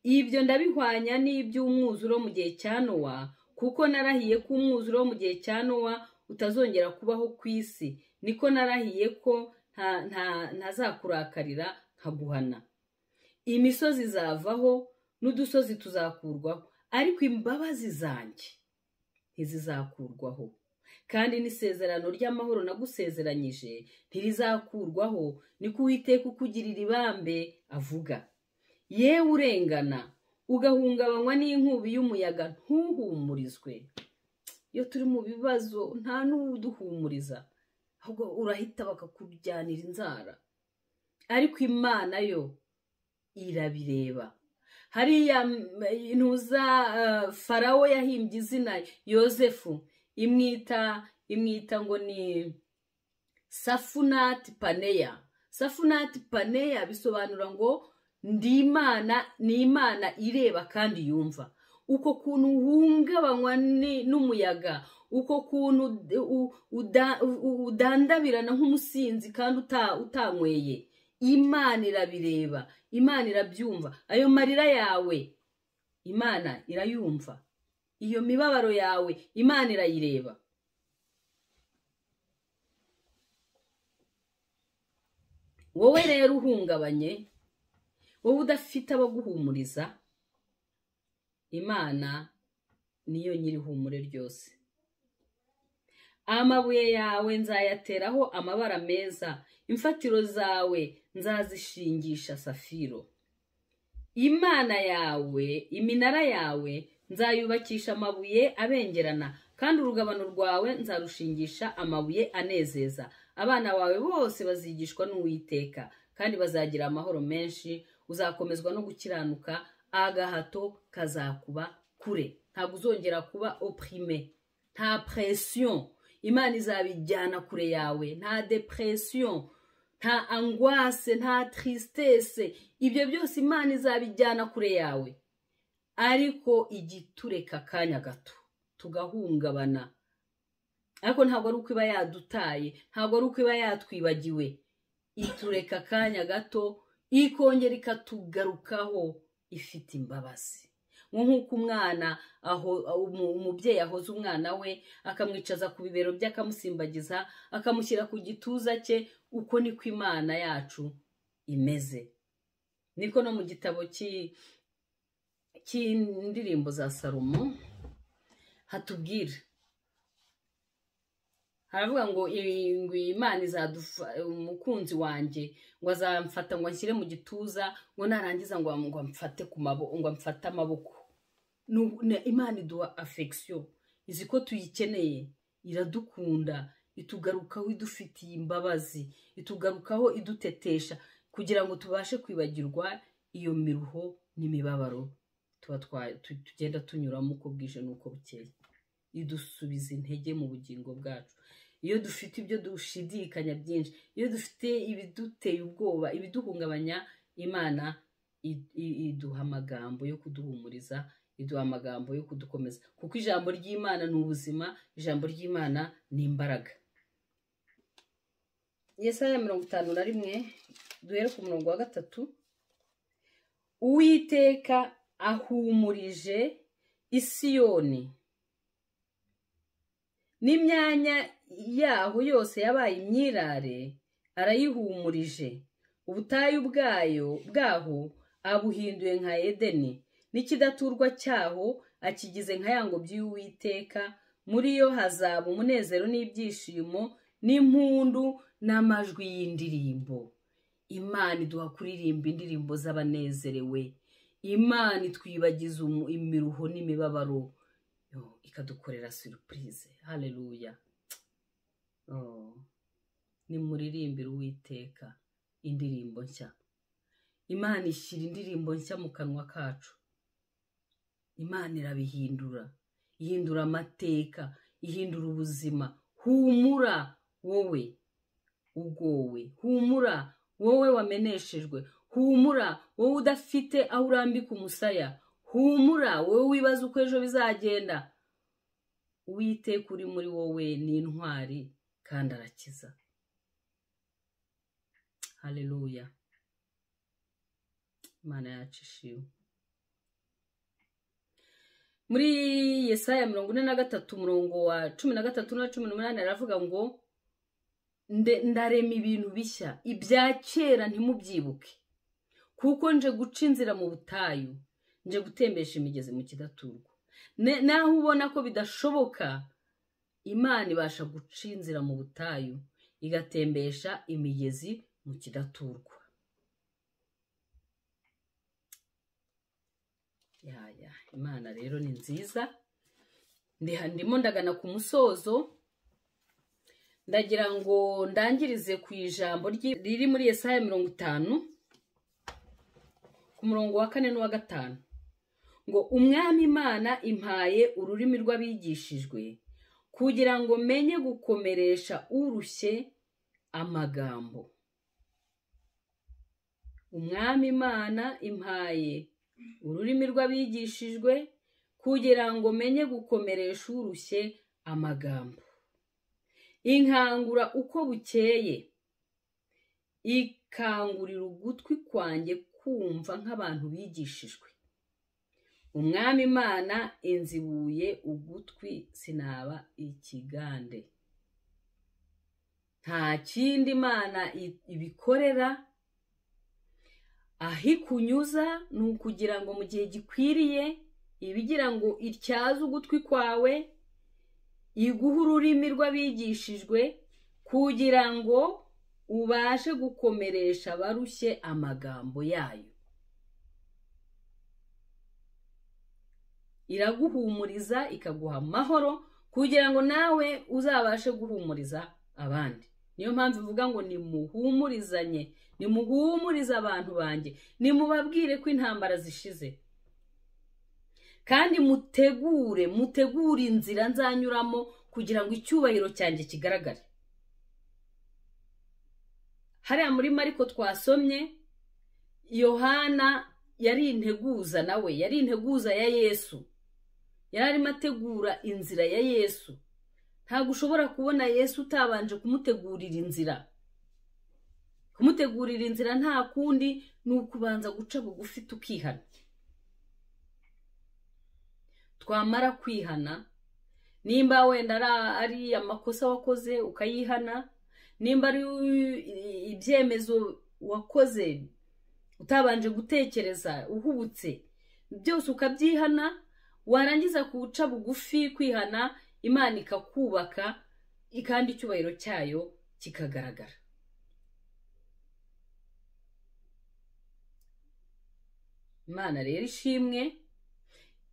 Ibyo ndabihwanya n'iby'umwuzuro mu gihe cya Nowa, kuko narahiye ko umwuzuro wo mu gihe cya Nowa utazongera kubaho ku isi, niko narahiye ko ntazakurakarira nkaguhana. Imisozi izavaho n'udusozi tuzakurwaho, ariko imbabazi zanjye ntizizakurwaho, kandi n'isezerano ry'amahoro nagusezeranyije ntirizakurwaho, niko Uwiteka ukugirira ibambe avuga. Yewe urengana ugahungabanywa n'inkubi y'umuyaga, ntuhumurizwe. Iyo turi mu bibazo nta n'uduhumuriza, ahubwo urahita bakakujyanira inzara. Ariko Imana yo irabireba. Hariya Farawo yahimbye izina Yosefu, imwita ngo ni Safunati Paneya. Safunati Paneya bisobanura ngo ndi Imana, ni Imana ireba kandi yumva. Uko kuntu uhungabanywa n'umuyaga, uko kuntu udandabirana nk'umusinzi kandi utanyweye, Imana irabireba, Imana irabyumva. Ayo marira yawe Imana irayumva, iyo mibabaro yawe Imana irayireba. Wowe rero uhungabanye, wowe udafite abaguhumuriza, Imana niyo nyirihumure ryose. Amabuye yawe nzayateraho amabara meza, imfatiro zawe nzazishingisha safiro. Imana yawe, iminara yawe nzayubakisha amabuye abengerana, kandi urugabano rwawe nzarushingisha amabuye anezeza. Abana bawe bose bazigishwa n'Uwiteka, kandi bazagira amahoro menshi. Uzakomezwa no gukiranuka, agahato kazakuba kure. Ntabwo uzongera kuba oprime, nta pression. Imana izabijyana kure yawe, nta depression, nta angoisse, nta tristesse. Ibyo byose Imana izabijyana kure yawe. Ariko igitureka akanya gato tugahungabana, ariko ntabwo ari uko iba yadutaye, ntabwo ari uko iba yatwibagiwe. Itureka akanya gato, ikongera ikatugarukaho ifite imbabazi. Nk'uko umubyeyi ahoza umwana we, akamwicaza ku bibero bye, akamusimbagiza, akamushyira ku gituza cye, uko niko Imana yacu imeze. Niko no mu gitabo cy'indirimbo za Salomo hatubwira haravuga ngo Imana umukunzi wanjye ngo azamfata ngo anshyire mu gituza ngo narangiza ngo amfate ku maboko ngo amfate amaboko. Imana iduha affection, izi ko tuyikeneye, iradukunda, itugarukaho idufitiye imbabazi, itugarukaho idutetesha kugira ngo tubashe kwibagirwa iyo miruho n'imibabaro tugenda tunyuramo uko bwije n'uko bukeye. Idusubiza intege mu bugingo bwacu. Iyo dufite ibyo dushidikanya byinshi, iyo dufite ibiduteye ubwoba, ibiduhungabanya, Imana iduha amagambo yo kuduhumuriza, iduha amagambo yo kudukomeza, kuko ijambo ry'Imana ni ubuzima, ijambo ry'Imana ni imbaraga. Yesaya 51 duhere ku murongo wa 3. Uwiteka ahumurije Isiyoni, n'imyanya yaho yose yabaye imyirare arayihumurije. Ubutayu bwaho abuhinduye nka Edeni, n'ikidaturwa cyaho akigize nka ya ngobyi y'Uwiteka. Muri yo hazaba umunezero n'ibyishimo n'impundu n'amajwi y'indirimbo. Imana iduha kuririmba indirimbo z'abanezerewe. Imana itwibagiza imiruho n'imibabaro, ikadukorera surprise. Haleluya. Nimuririmbire Uwiteka indirimbo nshya. Imana ishyira indirimbo nshya mu kanwa kacu. Imana irabihindura, ihindura amateka, ihindura ubuzima. Humura wowe ugowe, humura wowe wameneshejwe, humura wowe udafite aho urambika umusaya, humura wowe wibaza uko ejo bizagenda. Uwiteka uri muri wowe ni intwari kandi arakiza. Haleluya. Imana yacu ishimwe. Muri Yesaya 43 umurongo wa 13 na 18 aravuga ngo ndarema ibintu bishya, ibya kera ntimubyibuke, kuko nje guca inzira mu butayu, nje gutembesha imigezi mu kidaturwa. Naho ubona ko bidashoboka, Imana ibasha guca inzira mu butayu, igatembesha imigezi mu kidaturwa. Imana rero ni nziza. Ndimo ndagana ku musozo, ndagira ngo ndangirize ku ijambo riri muri Yesaya 50 ku murongo wa 4 n'uwa 5 ngo Umwami Imana impaye ururimi rw'abigishijwe, kugira ngo menye gukomeresha urushye amagambo. Umwami Imana impaye ururimi rw'abigishijwe, kugira ngo menye gukomeresha urushye amagambo. Inkangura uko bukeye, ikangurira ugutwi kwanjye kumva nk'abantu bigishijwe. Umwami Imana inzibuye ugutwi, sinaba ikigande. Nta kindi Imana ibikorera, aho ikunyuza ni ukugira ngo mu gihe gikwiriye ibigira ngo ityaze ugutwi kwawe, iguha ururimi rw'abigishijwe, kugira ngo ubashe gukomeresha abarushye amagambo yayo. Iraguhumuriza ikaguha amahoro, kugira ngo nawe uzabashe guhumuriza abandi. Niyo mpamvu ivuga ngo nimuhumurizanye, nimuhumurize abantu banjye, nimubabwire ko intambara zishize, kandi mutegure inzira nzanyuramo kugira ngo icyubahiro cyanjye kigaragare. Hariya muri Mariko twasomye, Yohana yari integuza, nawe yari integuza ya Yesu, yari arimo ategura inzira ya Yesu. Ntabwo ushobora kubona Yesu utabanje kumutegurira inzira. Kumutegurira inzira nta kundi ni ukubanza guca bugufi tukihana. Twamara kwihana, nimba wenda ari amakosa wakoze ukayihana, nimba ari ibyemezo wakoze utabanje gutekereza uhubutse, byose ukabyihana, warangiza kuca bugufi kwihana, Imana ikakubaka kandi icyubahiro cyayo kikagaragara. Imana rero ishimwe,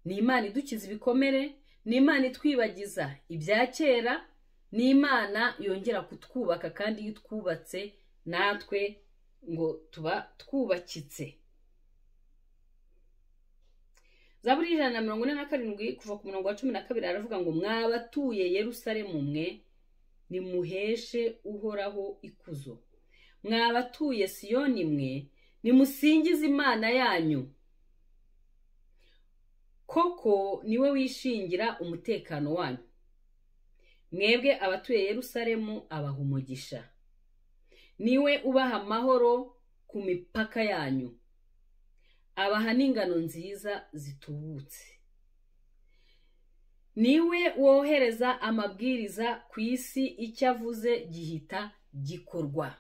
ni Imana idukiza ibikomere, ni Imana itwibagiza ibya kera, ni Imana yongera kutwubaka, kandi iyo twubatse natwe ngo tuba twubakitse. Zaburi 147 kuva ku murongo wa 12 aravuga ngo mwabatuye Yerusalemu mwe nimuheshe uhoraho ikuzo, mwabatuye Siyoni mwe nimusingize Imana yanyu, koko niwe wishingira umutekano wanyu. Mwebwe abatuye Yerusalemu abaha umugisha, niwe ubaha amahoro ku mipaka yanyu, abaha n'ingano nziza zitubutse. Niwe wohereza amabwiriza ku isi, icyo avuze gihita gikorwa.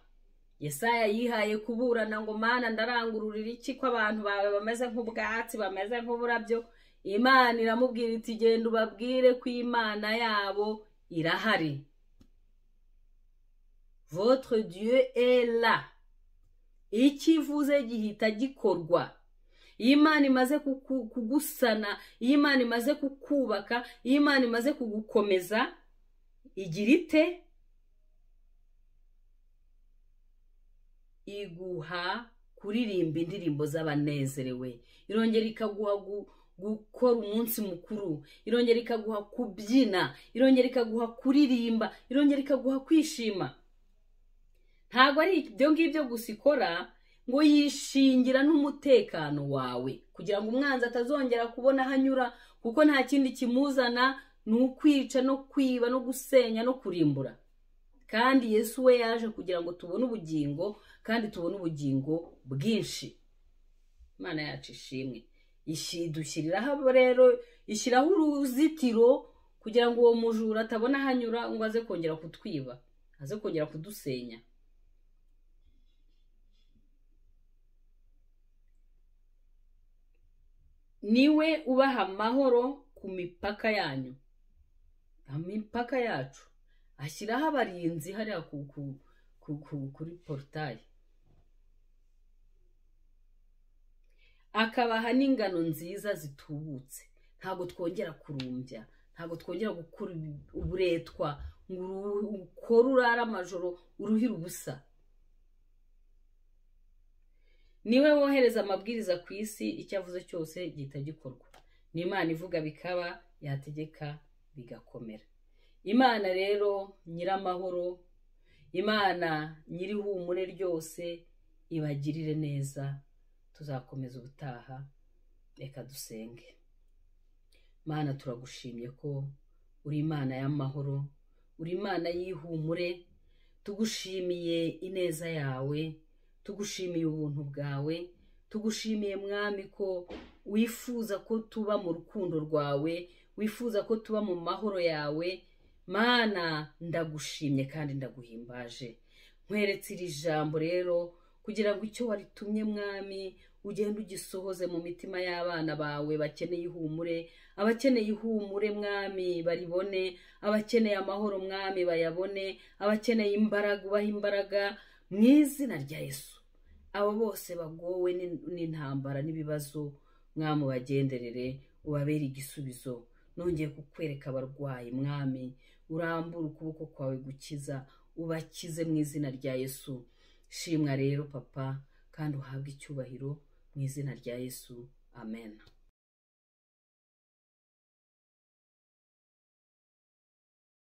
Yesaya yihaye kuburana ngo Mana ndarangururira iki ko abantu bawe bameze nk'ubwatsi, bameze nk'uburabyo. Imana iramubwira iti genda ubabwire ko Imana yabo irahari. Votre Dieu est là. Ikivuze gihita gikorwa. Imana imaze kugusana, Imana imaze kukubaka, Imana imaze kugukomeza, igira ite? Iguha kuririmba indirimbo z'abanezerewe, irongera ikaguha gukora umunsi mukuru, irongera ikaguha kubyina, irongera ikaguha kuririmba, irongera ikaguha kwishima. Ntabwo ari ibyo ngibyo gusa ikora, ngo yishingira n'umutekano wawe, kugira ngo umwanzi atazongera kubona hanyura, kuko nta kindi kimuzana ni ukwica no kwiba no gusenya no kurimbura. Kandi Yesu we yaje kugira ngo tubone ubugingo, kandi tubone ubugingo bwinshi. Imana yacu ishimwe. Dushyiriraho rero, ishyiraho uruzitiro kugira ngo uwo mujura atabona hanyura ngo aze kongera kutwiba, aze kongera kudusenya. Niwe ubaha amahoro ku mipaka yanyu, imipaka yacu. Ashyiraho abarinzi hariya kuri portail, akabaha n'ingano nziza zitubutse. Ntabwo twongera kurumbya, ntabwo twongera gukora uburetwa ngo ukore urara amajoro uruhira ubusa. Niwe wohereza amabwiriza ku isi, icyo avuze cyose gihita gikorwa. Ni Imana ivuga bikaba, yategeka bigakomera. Imana rero nyiramahoro, Imana nyirihumure ryose, ibagirire neza. Tuzakomeza ubutaha, reka dusenge. Mana turagushimye ko uri Imana y'amahoro, uri Imana y'ihumure. Tugushimiye ineza yawe, tugushimiye ubuntu bwawe, tugushimiye Mwami ko wifuza ko tuba mu rukundo rwawe, wifuza ko tuba mu mahoro yawe. Mana ndagushimye kandi ndaguhimbaje. Nkweretse iri jambo rero kugira ngo icyo waritumye Mwami ugende ugisohoze mu mitima y'abana bawe bakeneye ihumure. Abakeneye ihumure Mwami baribone, abakeneye amahoro Mwami bayabone, abakeneye imbaraga ubaha imbaraga mu izina rya Yesu. Abo bose bagowe n'intambara n'ibibazo Mwami ubagenderere, ubabere igisubizo. Nongeye kukwereka abarwayi Mwami, urambura ukuboko kwawe gukiza, ubakize mu izina rya Yesu. Shimwa rero Papa, kandi uhabwe icyubahiro mu izina rya Yesu. Amen.